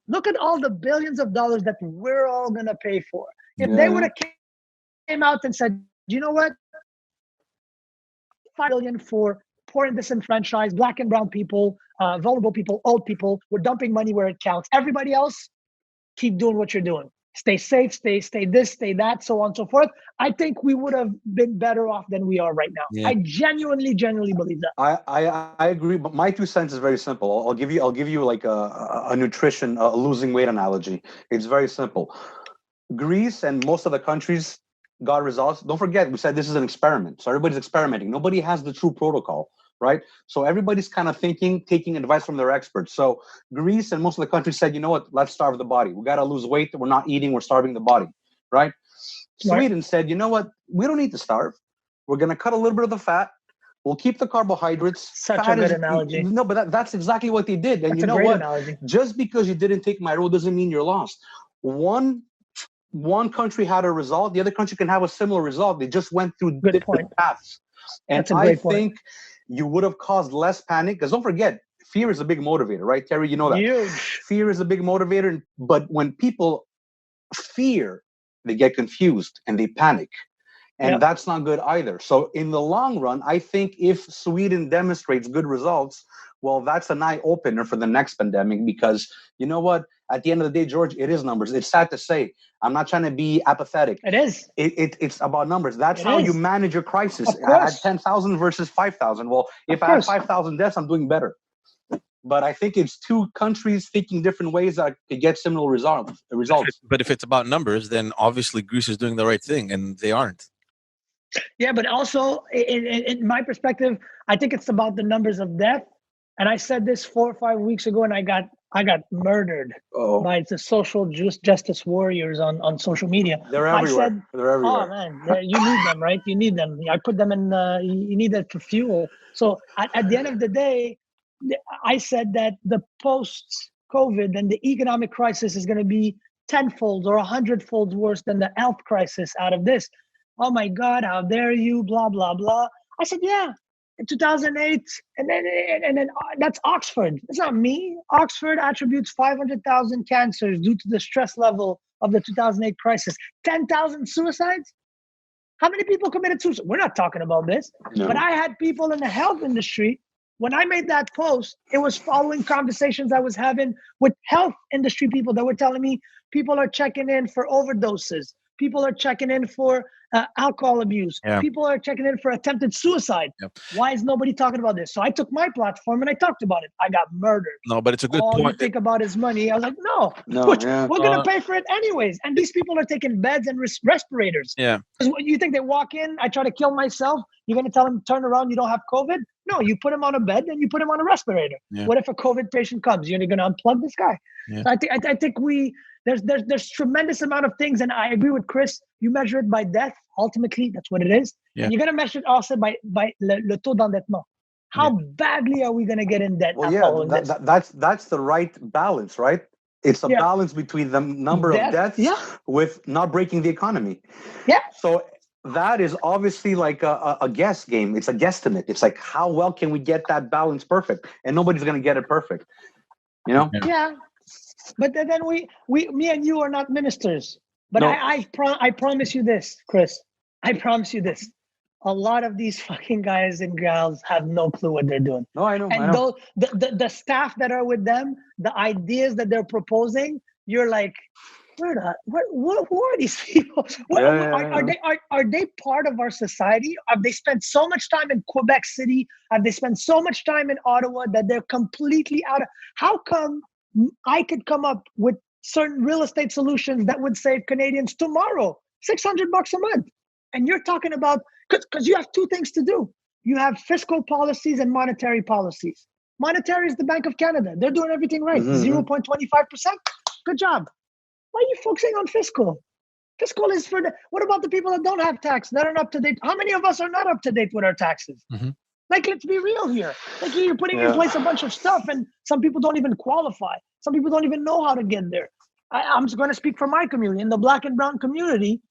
look at all the billions of dollars that we're all going to pay for. If they would have came out and said, you know what? $5 billion for poor and disenfranchised, Black and brown people, vulnerable people, old people. We're dumping money where it counts. Everybody else, keep doing what you're doing. Stay safe, stay this, stay that, so on and so forth. I think we would have been better off than we are right now. Yeah. I genuinely believe that. I agree, but my 2 cents is very simple. I'll give you like a nutrition, losing weight analogy. It's very simple. Greece and most of the countries got results. Don't forget, we said this is an experiment. So everybody's experimenting. Nobody has the true protocol, right? So everybody's kind of taking advice from their experts. So Greece and most of the countries said, you know what, let's starve the body. We got to lose weight. We're not eating. We're starving the body, right? Sweden said, you know what, we don't need to starve. We're going to cut a little bit of the fat. We'll keep the carbohydrates. Such a good analogy. No, but that's exactly what they did. And that's you know what? Analogy. Just because you didn't take my rule doesn't mean you're lost. One country had a result, the other country can have a similar result. They just went through different paths. And I think you would have caused less panic, because don't forget, fear is a big motivator, right, Terry? You know that. Huge. Fear is a big motivator, but when people fear, they get confused and they panic. And that's not good either. So in the long run, I think if Sweden demonstrates good results, well, that's an eye opener for the next pandemic, because you know what? At the end of the day, George, it is numbers. It's sad to say. I'm not trying to be apathetic. It is. It's about numbers. That's how you manage your crisis. At 10,000 versus 5,000. Well, if I have 5,000 deaths, I'm doing better. But I think it's two countries thinking different ways that could get similar results. But if it's about numbers, then obviously Greece is doing the right thing, and they aren't. Yeah, but also in my perspective, I think it's about the numbers of death. And I said this 4 or 5 weeks ago, and I got murdered by the social justice warriors on social media. They're everywhere. They're everywhere. Oh man, you need them, right? You need them. I put them in. You need that for fuel. So at the end of the day, I said that the post-COVID and the economic crisis is going to be tenfold or 100-fold worse than the health crisis out of this. Oh my God, how dare you? Blah blah blah. I said, yeah. in 2008, and then that's Oxford. It's not me. Oxford attributes 500,000 cancers due to the stress level of the 2008 crisis. 10,000 suicides. How many people committed suicide? We're not talking about this, but I had people in the health industry. When I made that post, it was following conversations I was having with health industry people that were telling me people are checking in for overdoses. People are checking in for alcohol abuse. Yeah. People are checking in for attempted suicide. Yep. Why is nobody talking about this? So I took my platform and I talked about it. I got murdered. No, but it's a good All point. you think about is money. I was like, no, we're going to pay for it anyways. And these people are taking beds and respirators. Yeah. You think they walk in, I try to kill myself. You're going to tell them, turn around, you don't have COVID? No, you put him on a bed and you put him on a respirator. Yeah. What if a COVID patient comes? You're going to unplug this guy? Yeah. So I think there's tremendous amount of things. And I agree with Chris. You measure it by death. Ultimately, that's what it is. Yeah. And you're going to measure it also by le taux d'endettement. How badly are we going to get in debt? Well, yeah, that's the right balance, right? It's a balance between the number of deaths with not breaking the economy. Yeah. So that is obviously like a guess game. It's a guesstimate. It's like, how well can we get that balance perfect? And nobody's going to get it perfect. You know? Yeah. But then me and you are not ministers. But no. I promise you this, Chris. I promise you this. A lot of these fucking guys and gals have no clue what they're doing. No, I know. And the staff that are with them, the ideas that they're proposing, you're like, who are these people? Are they part of our society? Have they spent so much time in Quebec City? Have they spent so much time in Ottawa that they're completely out of? How come I could come up with certain real estate solutions that would save Canadians tomorrow $600 a month? And you're talking about, because you have two things to do. You have fiscal policies and monetary policies. Monetary is the Bank of Canada. They're doing everything right. 0.25%. Good job. Why are you focusing on fiscal? Fiscal is for what about the people that don't have tax, that aren't up to date? How many of us are not up to date with our taxes? Mm-hmm. Like, let's be real here. Like, you're putting in place a bunch of stuff and some people don't even qualify. Some people don't even know how to get there. I'm just going to speak for my community. In the Black and brown community,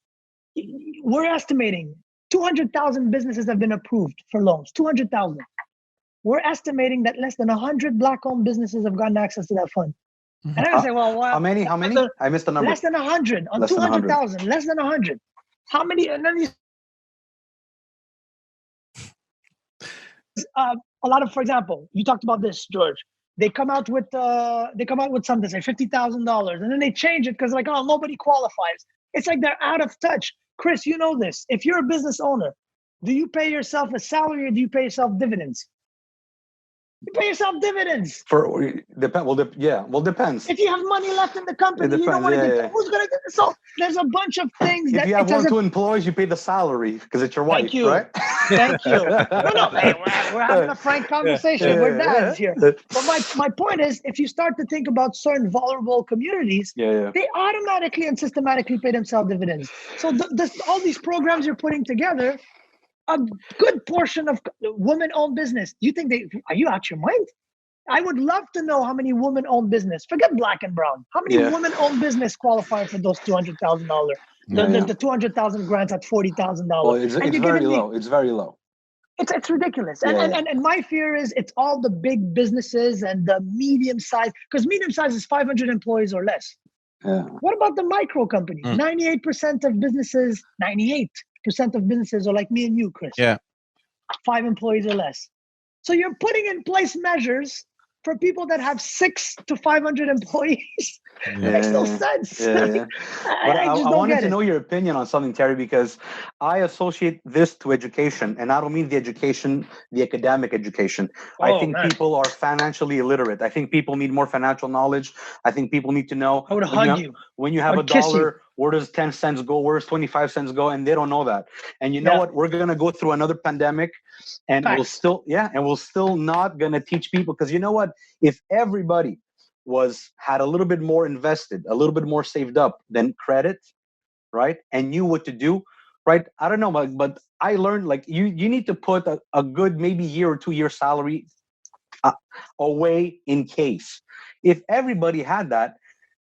we're estimating 200,000 businesses have been approved for loans. 200,000. We're estimating that less than 100 Black-owned businesses have gotten access to that fund. Mm-hmm. And I say, well, how many? I missed the number. Less than 100 on 200,000. Less than 100. How many? And then a lot of, for example, you talked about this, George. They come out with something, say $50,000, and then they change it because like, oh, nobody qualifies. It's like they're out of touch. Chris, you know this. If you're a business owner, do you pay yourself a salary or do you pay yourself dividends? You pay yourself dividends. Depends. If you have money left in the company, you don't want to get who's going to get. So there's a bunch of things. If you have 1 or 2 employees, you pay the salary because it's your wife. Thank you. Right? Thank you. No, hey, we're having a frank conversation. We're dads here. But my point is, if you start to think about certain vulnerable communities, they automatically and systematically pay themselves dividends. So all these programs you're putting together, a good portion of women-owned business. Do you think are you out your mind? I would love to know how many women-owned business. Forget Black and brown. How many women-owned business qualify for those $200,000? The 200,000 grants at $40,000. Well, it's very low. It's very low. It's ridiculous. And my fear is it's all the big businesses and the medium size, because medium size is 500 employees or less. Yeah. What about the micro company? 98% of businesses are like me and you, Chris. 5 employees or less. So you're putting in place measures for people that have 6 to 500 employees. It makes no sense. But I wanted to know your opinion on something, Terry, because I associate this to education, and I don't mean the academic education. I think people are financially illiterate. I think people need more financial knowledge. I think people need to know. I would hug you. When you have a dollar, where does 10 cents go? Where does 25 cents go? And they don't know that. And you know what? We're going to go through another pandemic, and we're still not going to teach people, because you know what? If everybody had a little bit more invested, a little bit more saved up than credit, right? And knew what to do, right? I don't know, but I learned, like, you need to put a good maybe year or 2 year salary away in case. If everybody had that,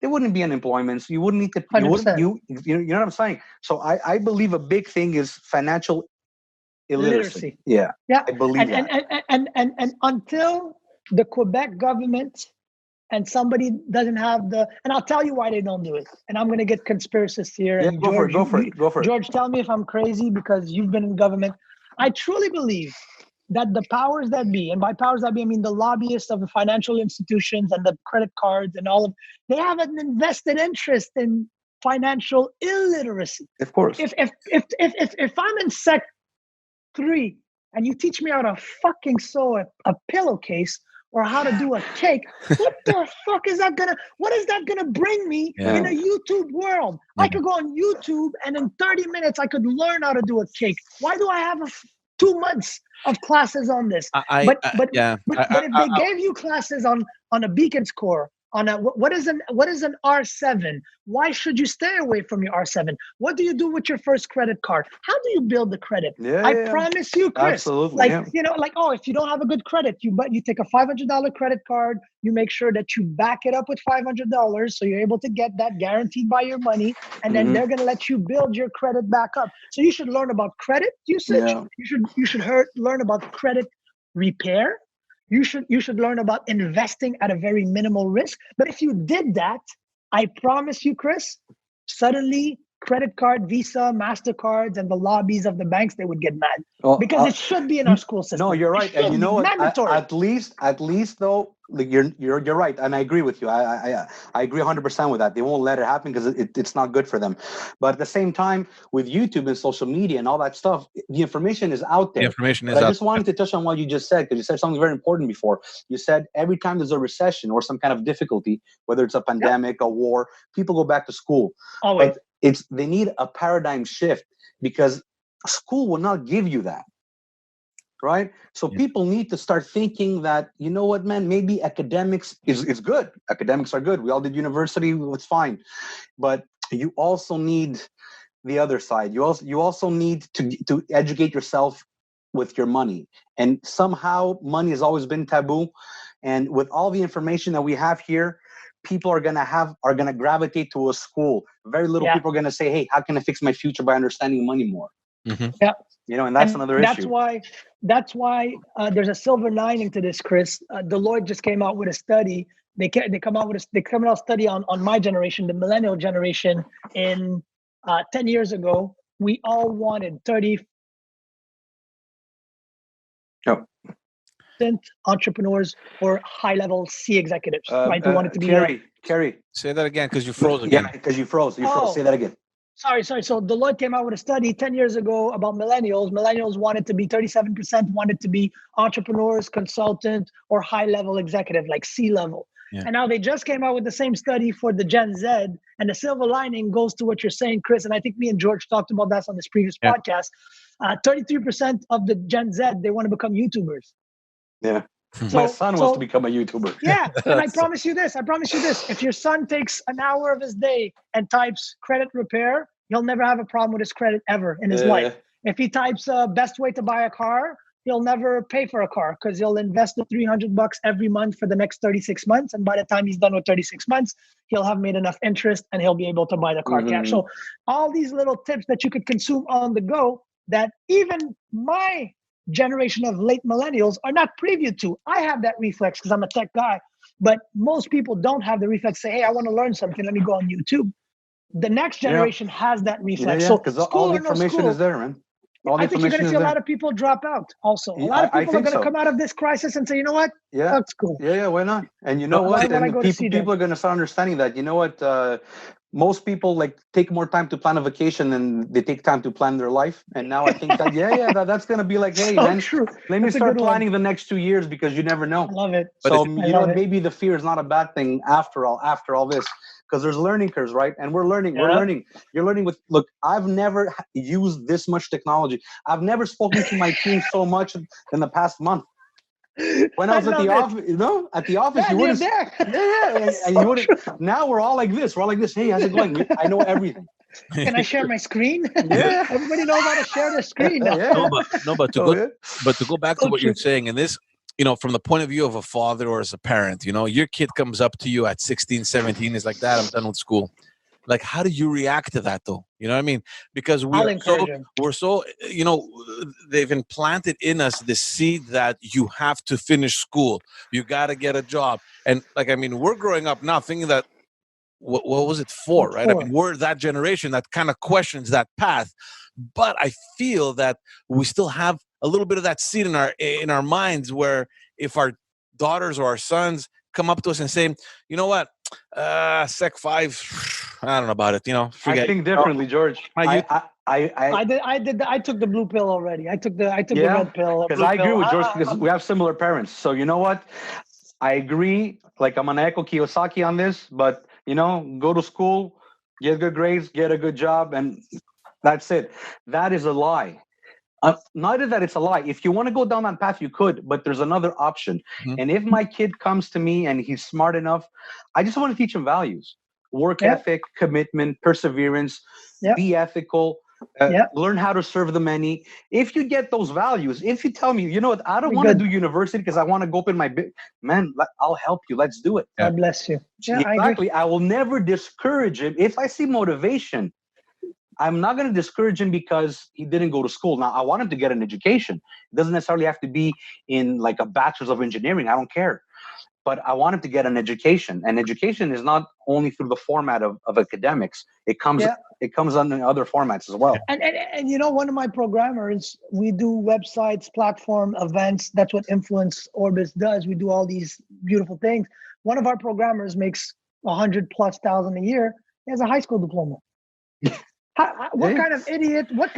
there wouldn't be unemployment. So you wouldn't need to, you know what I'm saying? So I believe a big thing is financial illiteracy. Yeah, I believe that. And until the Quebec government and somebody doesn't have and I'll tell you why they don't do it. And I'm going to get conspiracist here. Yeah, And go for it. George, tell me if I'm crazy because you've been in government. I truly believe that the powers that be, and by powers that be, I mean the lobbyists of the financial institutions and the credit cards and all of, they have an invested interest in financial illiteracy. Of course. If I'm in Sec 3 and you teach me how to fucking sew a pillowcase or how to do a cake, what the fuck is that what is that gonna bring me in a YouTube world? I could go on YouTube and in 30 minutes I could learn how to do a cake. Why do I have 2 months of classes on this? But if they gave you classes on a beacon score, on a what is an R7? Why should you stay away from your R7? What do you do with your first credit card? How do you build the credit? I promise you, Chris. Absolutely. If you don't have a good credit, you take a $500 credit card, you make sure that you back it up with $500 so you're able to get that guaranteed by your money, and then they're gonna let you build your credit back up. So you should learn about credit usage. Yeah. You should learn about credit repair. You should learn about investing at a very minimal risk. But if you did that, I promise you, Chris, suddenly credit card, Visa, MasterCards, and the lobbies of the banks, they would get mad because it should be in our school system. No, you're right. And you know what? At least though, like you're right, and I agree with you. I agree 100% with that. They won't let it happen because it's not good for them. But at the same time, with YouTube and social media and all that stuff, the information is out there. I just wanted to touch on what you just said, because you said something very important before. You said every time there's a recession or some kind of difficulty, whether it's a pandemic, a war, people go back to school. Always. But they need a paradigm shift, because school will not give you that. Right? So people need to start thinking that, you know what, man, maybe academics is good. Academics are good. We all did university, it's fine. But you also need the other side. You also need to educate yourself with your money. And somehow money has always been taboo. And with all the information that we have here, people are gonna gravitate to a school. Very little people are gonna say, hey, how can I fix my future by understanding money more? Mm-hmm. Yeah. You know, and that's another issue. That's why there's a silver lining to this, Chris. Deloitte just came out with a study. They come out with a study on my generation, the millennial generation. In 10 years ago, we all wanted 30% entrepreneurs or high-level C executives, right? Who wanted to be Kerry. Say that again, because you froze again. Yeah, because you froze. Say that again. Sorry. So Deloitte came out with a study 10 years ago about millennials. Millennials wanted to be 37% wanted to be entrepreneurs, consultant, or high-level executive, like C-level. Yeah. And now they just came out with the same study for the Gen Z. And the silver lining goes to what you're saying, Chris. And I think me and George talked about that on this previous podcast. 33% of the Gen Z, they want to become YouTubers. Yeah. My son wants to become a YouTuber. Yeah, and I promise you this. If your son takes an hour of his day and types credit repair, he'll never have a problem with his credit ever in his life. If he types best way to buy a car, he'll never pay for a car because he'll invest the $300 every month for the next 36 months. And by the time he's done with 36 months, he'll have made enough interest and he'll be able to buy the car cash. So all these little tips that you could consume on the go that even my generation of late millennials are not privy to. I have that reflex because I'm a tech guy, but most people don't have the reflex to say, hey, I want to learn something. Let me go on YouTube. The next generation has that reflex. So because all the information is there, man. I think you're going to see a lot of people drop out also. A lot of people are going to come out of this crisis and say, you know what? Yeah. That's cool. Yeah, why not? And you know what? People are going to start understanding that, you know what? Most people take more time to plan a vacation than they take time to plan their life. And now I think that that's going to be like, hey, man, let me start planning the next 2 years because you never know. I love it. So, maybe the fear is not a bad thing after all this. Because there's learning curves, right? And we're learning. You're learning look, I've never used this much technology. I've never spoken to my team so much in the past month. When I was at the office, you wouldn't. And you wouldn't. Now we're all like this. Hey, how's it going? I know everything. Can I share my screen? Yeah. Everybody knows how to share their screen now. But to go back to what you're saying, and this, from the point of view of a father or as a parent, your kid comes up to you at 16, 17, is like, Dad, I'm done with school. Like, how do you react to that, though? You know what I mean? Because I'll encourage him. we're so, they've implanted in us this seed that you have to finish school, you got to get a job, and like, I mean, we're growing up now thinking that what was it for, right? I mean, we're that generation that kind of questions that path, but I feel that we still have a little bit of that seed in our minds, where if our daughters or our sons come up to us and say, you know what, Sec 5, I don't know about it, I think differently, George. I took the blue pill already. I took the red pill. Because I agree with George, because we have similar parents. So you know what? I agree. Like, I'm gonna echo Kiyosaki on this, but go to school, get good grades, get a good job, and that's it. That is a lie. Neither that it's a lie. If you want to go down that path, you could, but there's another option. Mm-hmm. And if my kid comes to me and he's smart enough, I just want to teach him values, work ethic, commitment, perseverance, be ethical, learn how to serve the many. If you get those values, if you tell me, you know what, I don't want to do university because I want to go open my man, I'll help you. Let's do it. God bless you. Yeah, exactly. I will never discourage him. If I see motivation, I'm not going to discourage him because he didn't go to school. Now, I want him to get an education. It doesn't necessarily have to be in like a bachelor's of engineering. I don't care. But I want him to get an education. And education is not only through the format of academics. It comes on in other formats as well. And one of my programmers, we do websites, platform, events. That's what Influence Orbis does. We do all these beautiful things. One of our programmers makes $100,000+ a year. He has a high school diploma. What kind of idiot would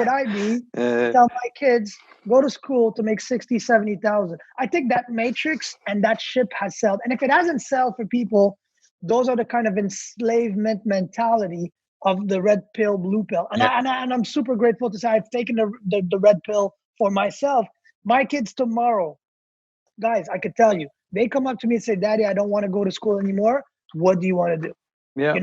I be to tell my kids go to school to make 60, 70,000? I think that matrix and that ship has sailed. And if it hasn't sailed for people, those are the kind of enslavement mentality of the red pill, blue pill. And I'm super grateful to say I've taken the red pill for myself. My kids tomorrow, guys, I could tell you, they come up to me and say, Daddy, I don't want to go to school anymore. What do you want to do? Yeah.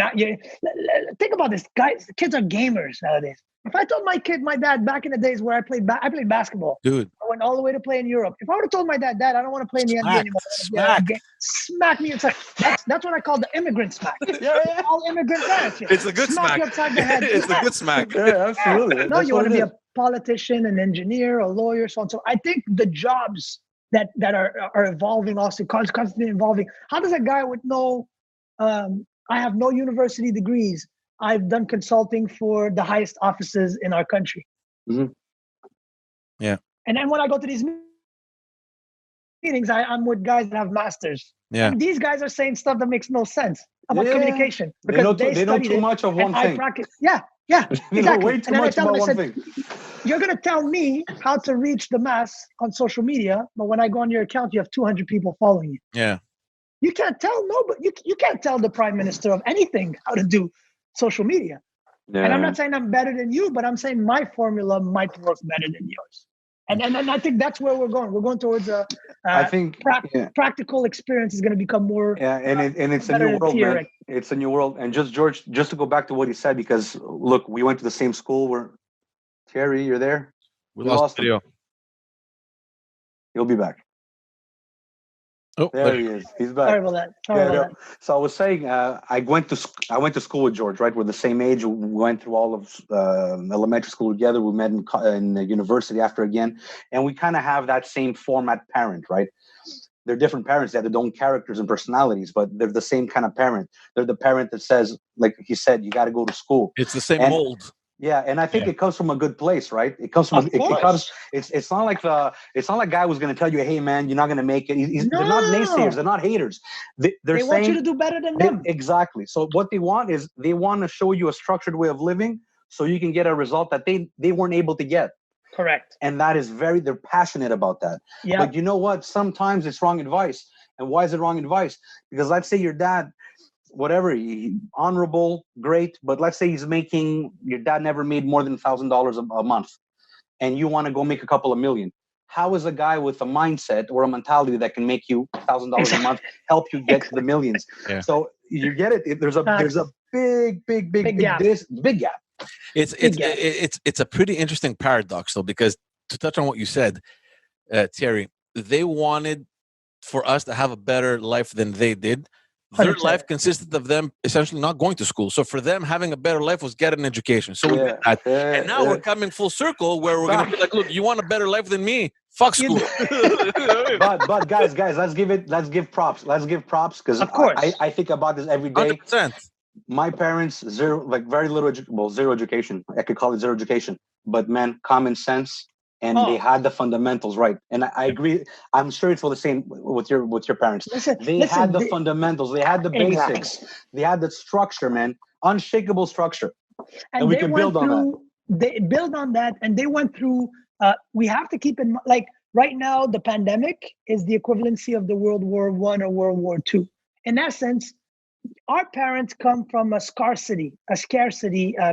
Think about this, guys. Kids are gamers nowadays. If I told my dad back in the days where I played basketball, dude, I went all the way to play in Europe. If I would have told my dad, I don't want to play in the NBA anymore. Smack me inside. That's what I call the immigrant smack. All immigrant parents. It's a good smack. You upside the head. It's a good smack. Yeah, absolutely. No, you want to be a politician, an engineer, a lawyer, so on. So I think the jobs that are evolving, also constantly evolving. How does a guy with no I have no university degrees. I've done consulting for the highest offices in our country. Mm-hmm. Yeah. And then when I go to these meetings, I'm with guys that have masters. Yeah. And these guys are saying stuff that makes no sense about communication. Because they know too much of one thing. Yeah, exactly. They know way too much about one thing. You're going to tell me how to reach the mass on social media, but when I go on your account, you have 200 people following you. Yeah. You can't tell you can't tell the prime minister of anything how to do social media. Yeah. And I'm not saying I'm better than you, but I'm saying my formula might work better than yours. And I think that's where we're going. We're going towards practical experience is going to become more. Yeah, and it's a new world, man. It's a new world. And George, just to go back to what he said, because look, we went to the same school. Thierry, you're there. We lost the video. He'll be back. Oh, there he is. He's back. Sorry about that. So I was saying, I went to school with George. Right, we're the same age. We went through all of elementary school together. We met in university after again, and we kind of have that same format parent, right? They're different parents. They have their own characters and personalities, but they're the same kind of parent. They're the parent that says, like he said, you got to go to school. It's the same mold. Yeah, and I think it comes from a good place, right? It comes from it's not like guy was going to tell you, hey man, you're not going to make it. They're not naysayers, they're not haters. They saying, want you to do better than them. Exactly. So what they want is they want to show you a structured way of living so you can get a result that they weren't able to get. Correct. And that is they're passionate about that. Yeah. But you know what? Sometimes it's wrong advice. And why is it wrong advice? Because let's say your dad, whatever, honorable, great, but let's say your dad never made more than $1,000 a month, and you want to go make a couple of million. How is a guy with a mindset or a mentality that can make you $1,000 a month help you get to the millions? Yeah. So you get it. There's a big gap. Big gap. It's a pretty interesting paradox though, because to touch on what you said, Thierry, they wanted for us to have a better life than they did. their 100%. life consisted of them essentially not going to school. So for them, having a better life was get an education. So we did that. And now we're coming full circle where we're going to be like, look, you want a better life than me? Fuck school. but guys, let's give props. Let's give props because Of course. I think about this every day. 100%. My parents, very little, zero education. I could call it zero education. But man, common sense. And they had the fundamentals right, and I agree. I'm sure it's all the same with your parents. They had the fundamentals, they had the basics, they had the structure, man, unshakable structure, and we can build on that. They build on that, and they went through. We have to keep in mind, like right now, the pandemic is the equivalency of the World War I or World War II. In essence, our parents come from a scarcity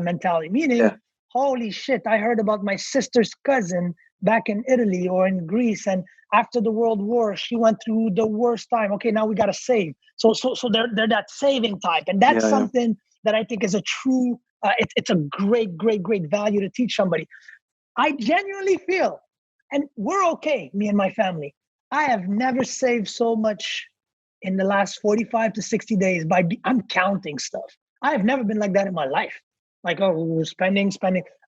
mentality, meaning. Holy shit, I heard about my sister's cousin back in Italy or in Greece. And after the World War, she went through the worst time. Okay, now we got to save. So they're that saving type. And that's something that I think is a true, it's a great value to teach somebody. I genuinely feel, and we're okay, me and my family. I have never saved so much in the last 45 to 60 days I'm counting stuff. I have never been like that in my life. Like, oh, we're spending.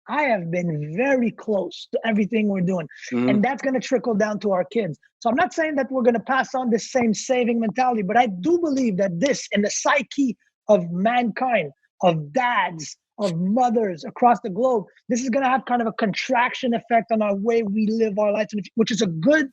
I have been very close to everything we're doing. And that's going to trickle down to our kids. So I'm not saying that we're going to pass on this same saving mentality, but I do believe that this, in the psyche of mankind, of dads, of mothers across the globe, this is going to have kind of a contraction effect on our way we live our lives, which is a good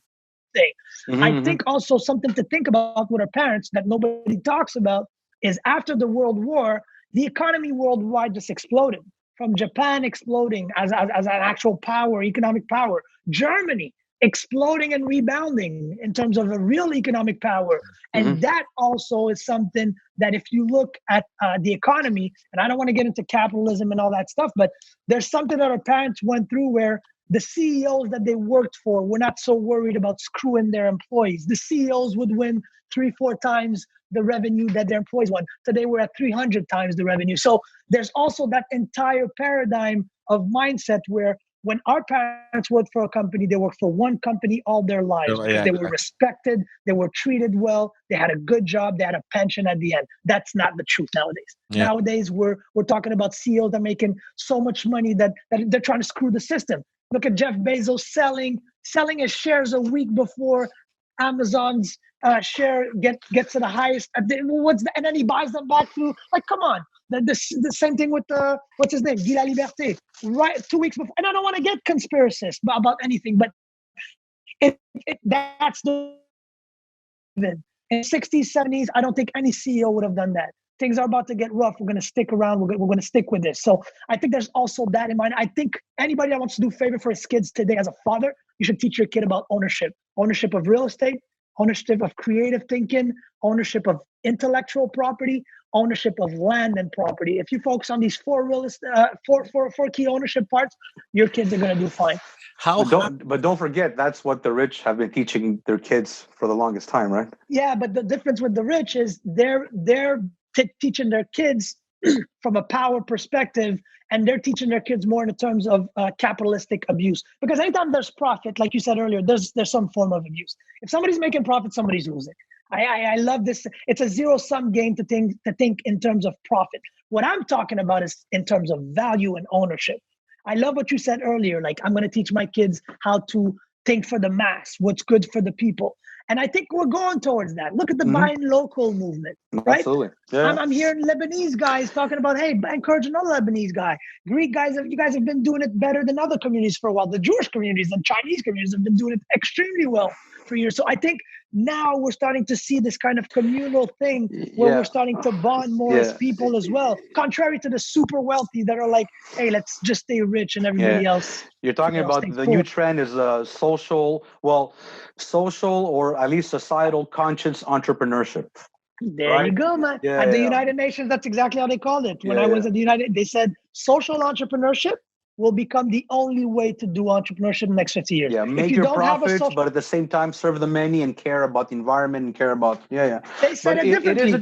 thing. I think also something to think about with our parents that nobody talks about is after the World War, the economy worldwide just exploded. From Japan exploding as an actual power, economic power, Germany exploding and rebounding in terms of a real economic power. And that also is something that if you look at the economy, and I don't want to get into capitalism and all that stuff, but there's something that our parents went through where the CEOs that they worked for were not so worried about screwing their employees. The CEOs would win 3-4 times the revenue that their employees won. Today we're at 300 times the revenue. So there's also that entire paradigm of mindset where when our parents worked for a company, they worked for one company all their lives. They were respected, they were treated well, they had a good job, they had a pension at the end. That's not the truth nowadays. Nowadays we're talking about CEOs that are making so much money that they're trying to screw the system. Look at Jeff Bezos selling his shares a week before Amazon's share gets to the highest. And then he buys them back through. Like, come on. The same thing with what's his name, Guy La Liberté, right 2 weeks before. And I don't want to get conspiracist about anything, but that's the in 60s, 70s. I don't think any CEO would have done that. Things are about to get rough. We're going to stick around. We're going to stick with this. So I think there's also that in mind. I think anybody that wants to do favor for his kids today as a father, you should teach your kid about ownership of real estate, ownership of creative thinking, ownership of intellectual property, ownership of land and property. If you focus on these four key ownership parts, your kids are going to do fine. But don't forget, that's what the rich have been teaching their kids for the longest time, right? Yeah, but the difference with the rich is they're teaching their kids from a power perspective, and they're teaching their kids more in terms of capitalistic abuse. Because anytime there's profit, like you said earlier, there's some form of abuse. If somebody's making profit, somebody's losing. I love this. It's a zero-sum game to think in terms of profit. What I'm talking about is in terms of value and ownership. I love what you said earlier. Like, I'm going to teach my kids how to think for the mass, what's good for the people. And I think we're going towards that. Look at the buying local movement, right? Absolutely. Yeah. I'm hearing Lebanese guys talking about, hey, encourage another Lebanese guy. Greek guys, you guys have been doing it better than other communities for a while. The Jewish communities and Chinese communities have been doing it extremely well for years. So I think now we're starting to see this kind of communal thing where we're starting to bond more as people as well. Contrary to the super wealthy that are like, hey, let's just stay rich and everybody else. You're talking about the new trend is social or at least societal conscious entrepreneurship. There you go, man. At the United Nations, that's exactly how they called it. When I was at the United, they said social entrepreneurship will become the only way to do entrepreneurship in the next 50 years. Yeah, make your profits, but at the same time serve the many and care about the environment and care about, They said it differently. It is a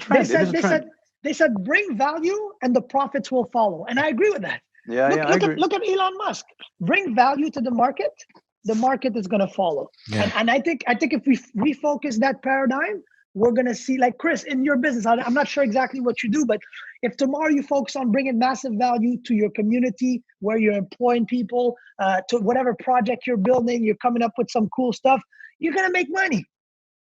trend. They said bring value and the profits will follow. And I agree with that. Look at Elon Musk. Bring value to the market is going to follow. And I think if we refocus that paradigm, we're going to see, like Chris, in your business, I'm not sure exactly what you do, but if tomorrow you focus on bringing massive value to your community, where you're employing people, to whatever project you're building, you're coming up with some cool stuff, you're going to make money.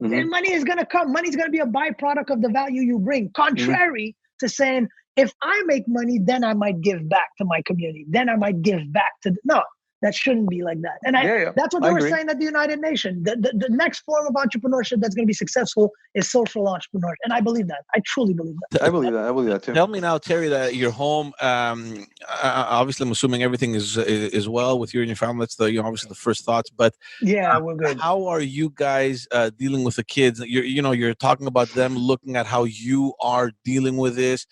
And money is going to come. Money is going to be a byproduct of the value you bring. Contrary to saying, if I make money, then I might give back to my community. Then I might give back to, no, that shouldn't be like that. And that's what they were saying at the United Nations. The next form of entrepreneurship that's going to be successful is social entrepreneurship. And I believe that. I truly believe that. I believe that too. Tell me now, Terry, that your home, obviously I'm assuming everything is well with you and your family. That's obviously the first thoughts, but yeah, we're good. How are you guys dealing with the kids? You're talking about them looking at how you are dealing with this.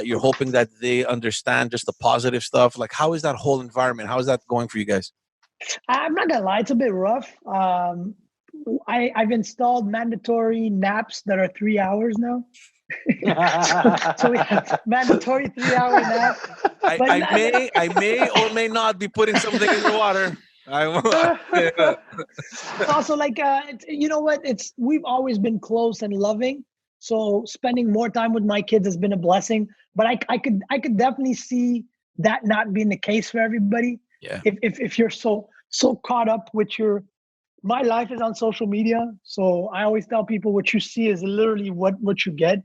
You're hoping that they understand just the positive stuff. Like, how is that whole environment? How is that going for you guys? I'm not gonna lie, it's a bit rough. I've installed mandatory naps that are 3 hours now. so we have mandatory 3 hour nap. I may or may not be putting something in the water. Also, like, you know what? We've always been close and loving. So spending more time with my kids has been a blessing. But I could definitely see that not being the case for everybody. Yeah. If you're so caught up with my life is on social media. So I always tell people what you see is literally what you get.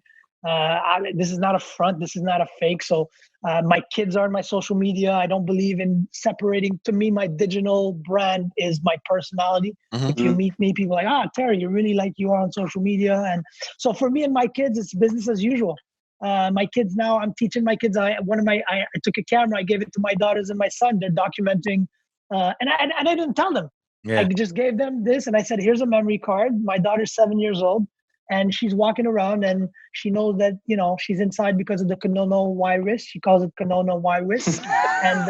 This is not a front. This is not a fake. So my kids are on my social media. I don't believe in separating. To me, my digital brand is my personality. If you meet me, people are like, Terry, you're really like you are on social media. And so for me and my kids, it's business as usual. My kids now, I'm teaching my kids. I took a camera, I gave it to my daughters and my son. They're documenting, and I didn't tell them. Yeah. I just gave them this, and I said, "Here's a memory card." My daughter's 7 years old, and she's walking around, and she knows that she's inside because of the coronavirus. She calls it coronavirus, and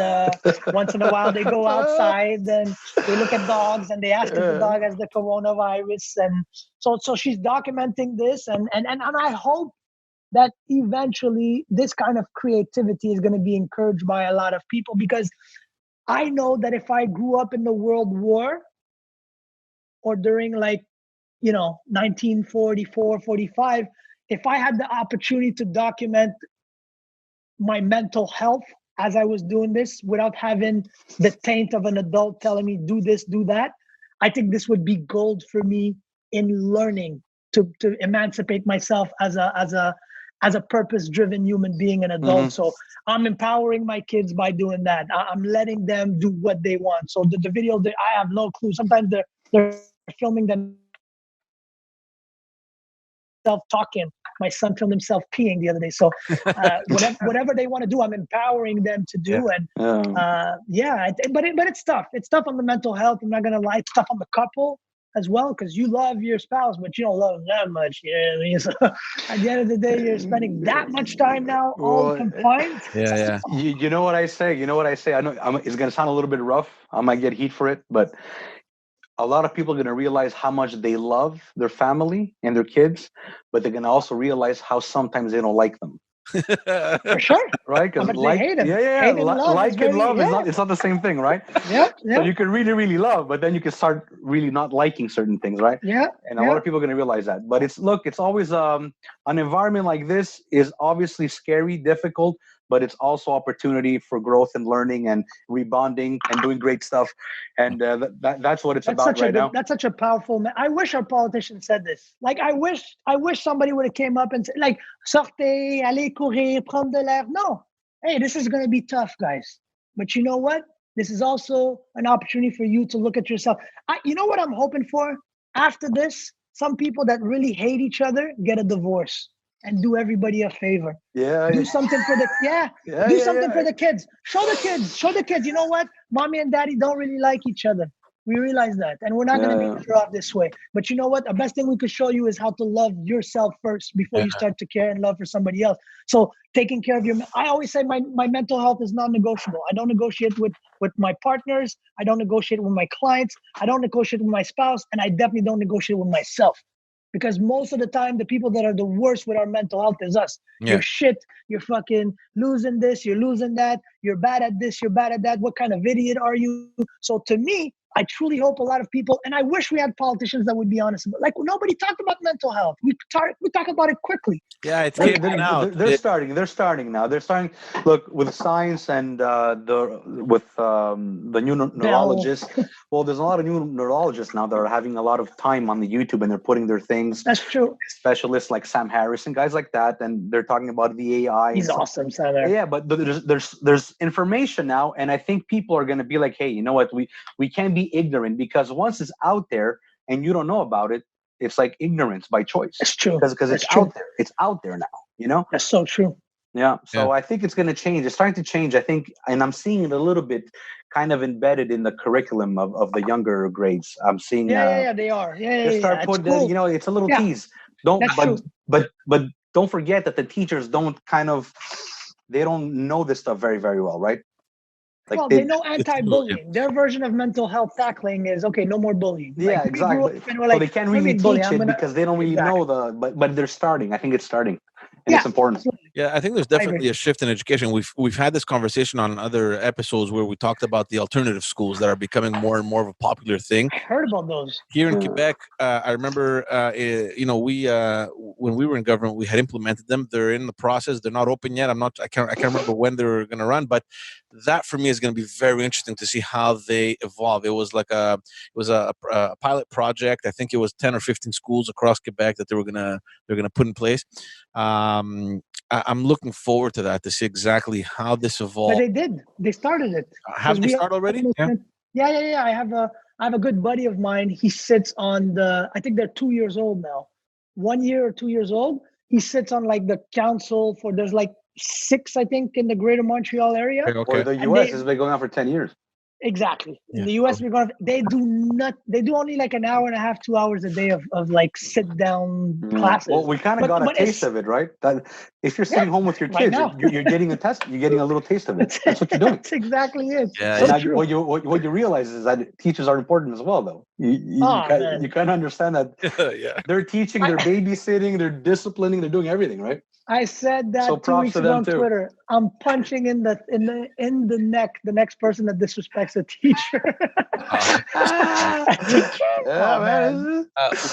once in a while they go outside and they look at dogs, and they ask if the dog has the coronavirus, and so she's documenting this, and I hope that eventually this kind of creativity is going to be encouraged by a lot of people, because I know that if I grew up in the World War or during 1944, 45, if I had the opportunity to document my mental health as I was doing this without having the taint of an adult telling me, do this, do that, I think this would be gold for me in learning to emancipate myself as a purpose-driven human being, an adult. So I'm empowering my kids by doing that. I'm letting them do what they want. So the video, I have no clue. Sometimes they're filming themselves talking. My son filmed himself peeing the other day. So whatever they want to do, I'm empowering them to do. But it's tough. It's tough on the mental health. I'm not going to lie. It's tough on the couple as well, because you love your spouse, but you don't love them that much. You know what I mean? So at the end of the day, you're spending that much time now all confined. Yeah. You know what I say? I know it's going to sound a little bit rough. I might get heat for it, but a lot of people are going to realize how much they love their family and their kids, but they're going to also realize how sometimes they don't like them. For sure, right? Because like, hate him. Like and love is not. It's not the same thing, right? Yeah. So you can really, really love, but then you can start really not liking certain things, right? Yeah. And a lot of people are going to realize that. But it's always an environment like this is obviously scary, difficult, but it's also opportunity for growth and learning and rebonding and doing great stuff. And that's what it's about right now. That's such a powerful. I wish our politicians said this. Like, I wish somebody would have came up and said, like, sortez, allez courir, prendre de l'air. No, hey, this is going to be tough, guys. But you know what? This is also an opportunity for you to look at yourself. You know what I'm hoping for? After this, some people that really hate each other get a divorce and do everybody a favor. Yeah. Do something for the for the kids. Show the kids. You know what? Mommy and daddy don't really like each other. We realize that. And we're not going to be better off this way. But you know what? The best thing we could show you is how to love yourself first before you start to care and love for somebody else. So taking care of I always say my mental health is non-negotiable. I don't negotiate with my partners. I don't negotiate with my clients. I don't negotiate with my spouse. And I definitely don't negotiate with myself. Because most of the time, the people that are the worst with our mental health is us. Yeah. You're shit. You're fucking losing this. You're losing that. You're bad at this. You're bad at that. What kind of idiot are you? So to me, I truly hope a lot of people, and I wish we had politicians that would be honest about, like, nobody talked about mental health. We talk about it quickly. Yeah, it's getting out. They're starting now. They're starting. Look, with science and the new neurologists. Well, there's a lot of new neurologists now that are having a lot of time on the YouTube, and they're putting their things. That's true. Specialists like Sam Harris and guys like that, and they're talking about the AI. He's awesome, Sam Harris. Yeah, but there's information now, and I think people are going to be like, hey, you know what? We can't be ignorant, because once it's out there and you don't know about it, it's like ignorance by choice. It's true. Because it's out there. It's out there now, you know? That's so true. Yeah. So I think it's going to change. It's starting to change, I think, and I'm seeing it a little bit kind of embedded in the curriculum of the younger grades. I'm seeing. Yeah, they are. They start putting, cool. You know, it's a little tease. But don't forget that the teachers don't they don't know this stuff very, very well, right? Like well, they know anti-bullying. Their version of mental health tackling is, okay, no more bullying. Yeah, like, exactly. So they can't really teach it because they don't really know but they're starting. I think it's starting. And it's important. Yeah, I think there's definitely a shift in education. We've had this conversation on other episodes where we talked about the alternative schools that are becoming more and more of a popular thing. I heard about those. Here in Quebec, I remember, we when we were in government, we had implemented them. They're in the process. They're not open yet. I can't remember when they're going to run, but that for me is going to be very interesting to see how they evolve. It was like a pilot project. I think it was 10 or 15 schools across Quebec that they're gonna put in place. I'm looking forward to that, to see exactly how this evolves. But they did. They started it. Have they started already? Yeah. I have a good buddy of mine. He sits on I think they're 2 years old now. 1 year or 2 years old. He sits on like the council there's like 6, I think, in the greater Montreal area. Okay. Or the US has been going on for 10 years. Exactly. In the US, they do only like an hour and a half, 2 hours a day of like sit down classes. Well, we kind of got a taste of it, right? That if you're sitting home with your kids, you're getting a test. You're getting a little taste of it. That's what you're doing. That's exactly it. Yeah. So now, what you realize is that teachers are important as well, though. You kind of understand that they're teaching, they're babysitting, they're disciplining, they're doing everything, right? I said that 2 weeks ago on Twitter. I'm punching in the neck the next person that disrespects a teacher.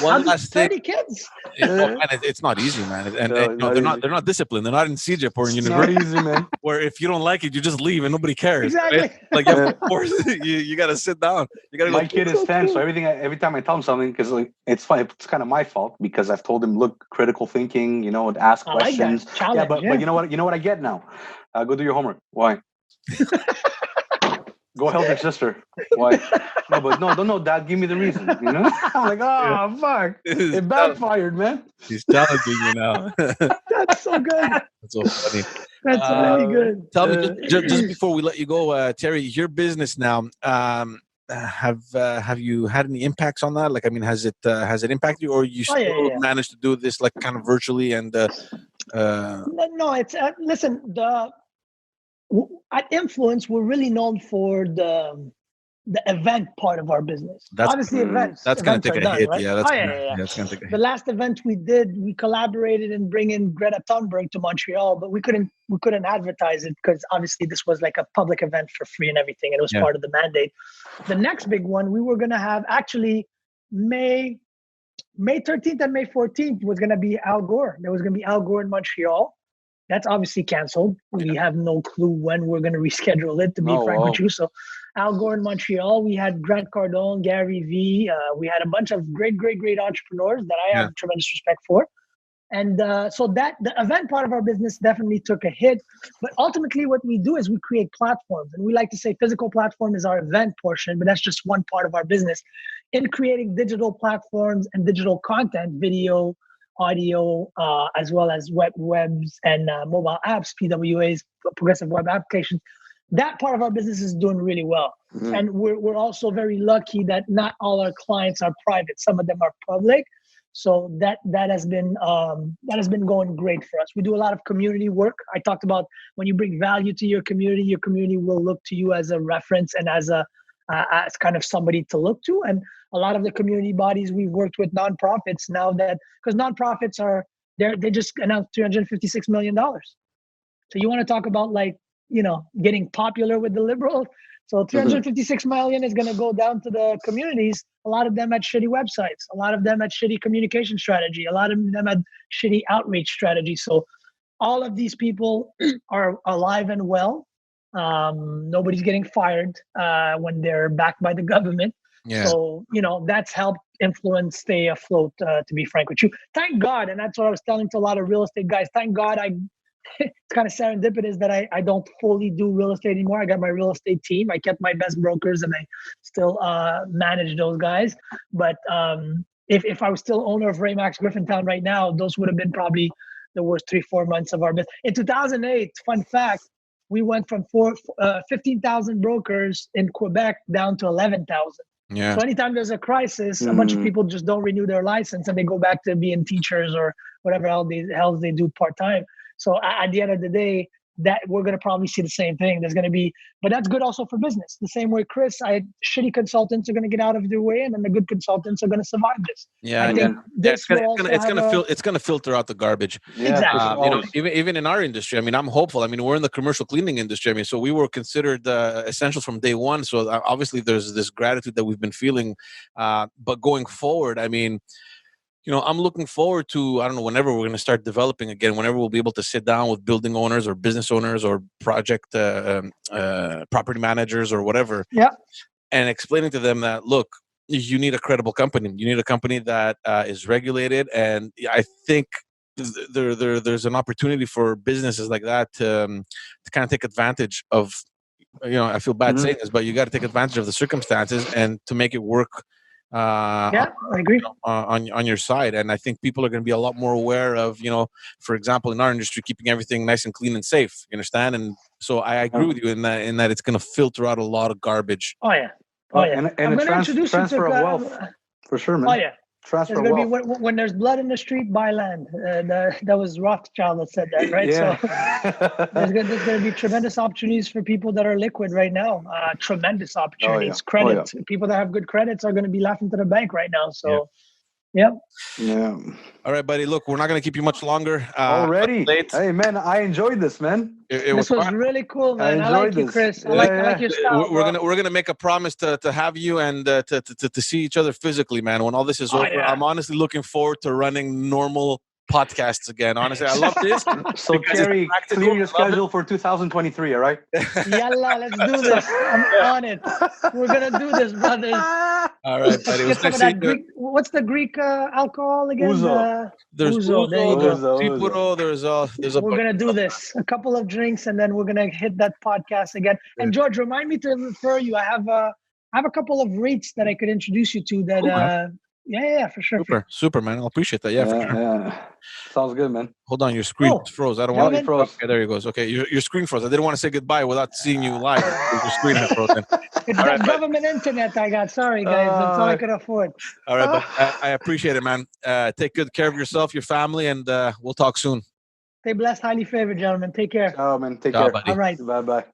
One last thing. 30 kids. It's not easy, man. And they're not disciplined. They're not in CEGEP or in university. It's not easy, man. Where if you don't like it, you just leave and nobody cares. Exactly. Right? Like of course, you got to sit down. You got to. My kid is 10, so every time I tell him something, because like it's fine, it's kind of my fault because I've told him, look, critical thinking, ask questions. But you know what I get now? Go do your homework. Why? Go help your sister. Why? No, Dad, give me the reason. I'm like, oh fuck, it backfired, man. He's challenging you now. That's so good. That's so funny. That's really good. Tell me, just before we let you go, Thierry, your business now. Have you had any impacts on that? Like, I mean, has it impacted you, or you still managed to do this like kind of virtually and? No, it's listen. At Influence, we're really known for the event part of our business. Obviously, events. That's going to take a hit. Right? Yeah, that's going to take a hit. The last event we did, we collaborated in bringing Greta Thunberg to Montreal, but we couldn't advertise it because obviously this was like a public event for free and everything, and it was part of the mandate. The next big one we were going to have actually May 13th and May 14th was going to be Al Gore. There was going to be Al Gore in Montreal. That's obviously canceled. We have no clue when we're going to reschedule it, to be frank with you. So Al Gore in Montreal, we had Grant Cardone, Gary Vee. We had a bunch of great entrepreneurs that I have tremendous respect for. And so that the event part of our business definitely took a hit. But ultimately what we do is we create platforms. And we like to say physical platform is our event portion, but that's just one part of our business. In creating digital platforms and digital content, video, audio, as well as webs and mobile apps, PWAs, progressive web applications. That part of our business is doing really well. Mm-hmm. And we're also very lucky that not all our clients are private. Some of them are public. So that has been going great for us. We do a lot of community work. I talked about when you bring value to your community will look to you as a reference and as kind of somebody to look to. And a lot of the community bodies we've worked with, nonprofits now, that because nonprofits they just announced $356 million. So you want to talk about getting popular with the liberals? So 356 million is going to go down to the communities. A lot of them had shitty websites. A lot of them had shitty communication strategy. A lot of them had shitty outreach strategy. So all of these people are alive and well. Nobody's getting fired when they're backed by the government. Yeah. So, that's helped influence stay afloat, to be frank with you. Thank God. And that's what I was telling to a lot of real estate guys. Thank God it's kind of serendipitous that I don't fully do real estate anymore. I got my real estate team. I kept my best brokers and I still manage those guys. But if I was still owner of Remax Griffintown right now, those would have been probably the worst 3-4 months of our business. In 2008, fun fact, we went from 15,000 brokers in Quebec down to 11,000. Yeah. So anytime there's a crisis, a bunch of people just don't renew their license and they go back to being teachers or whatever else they do part-time. So at the end of the day, that we're going to probably see the same thing. There's going to be, but that's good also for business. The same way, Chris, shitty consultants are going to get out of their way, and then the good consultants are going to survive this. Yeah, it's going to filter out the garbage. Yeah. Exactly. Even in our industry, I mean, I'm hopeful. I mean, we're in the commercial cleaning industry. I mean, so we were considered essentials from day one. So obviously, there's this gratitude that we've been feeling. But going forward, I mean, I'm looking forward to, I don't know, whenever we're going to start developing again, whenever we'll be able to sit down with building owners or business owners or project property managers or whatever. Yeah. And explaining to them that, look, you need a credible company. You need a company that is regulated. And I think there's an opportunity for businesses like that to kind of take advantage of, I feel bad saying this, but you got to take advantage of the circumstances and to make it work. I agree. On your side, and I think people are going to be a lot more aware of, for example, in our industry, keeping everything nice and clean and safe. You understand? And so I agree with you in that it's going to filter out a lot of garbage. Oh yeah. And a transfer of wealth for sure, man. Oh yeah. Transfer of wealth. When there's blood in the street, buy land. That was Rothschild that said that, right? Yeah. So there's going to be tremendous opportunities for people that are liquid right now. Tremendous opportunities. Credit. People that have good credits are going to be laughing to the bank right now. So, yeah. All right, buddy. Look, we're not going to keep you much longer. Already. Hey, man, I enjoyed this, man. This was really cool, man. I like you, Chris. I like your style. We're gonna make a promise to have you and to see each other physically, man. When all this is over, I'm honestly looking forward to running normal podcasts again. Honestly, I love this. So Thierry, clear your schedule for 2023, all right? Yalla, let's do this. I'm on it. We're gonna do this, brothers. All right, buddy. What's the Greek alcohol again? Ouzo. There's ouzo. There's a we're gonna do this. A couple of drinks, and then we're gonna hit that podcast again. And George, remind me to refer you. I have a couple of REITs that I could introduce you to. That yeah, for sure. Super, man. I'll appreciate that. Yeah, for sure. Yeah. Sounds good, man. Hold on, your screen froze. I don't want to froze. Okay, there you go. Okay, your screen froze. I didn't want to say goodbye without seeing you live. Your screen had frozen. It's the government internet I got. Sorry, guys. That's all I could afford. All right, but I appreciate it, man. Take good care of yourself, your family, and we'll talk soon. Stay blessed, highly favored, gentlemen. Take care. Oh, man. Take care. Buddy. All right. Bye-bye.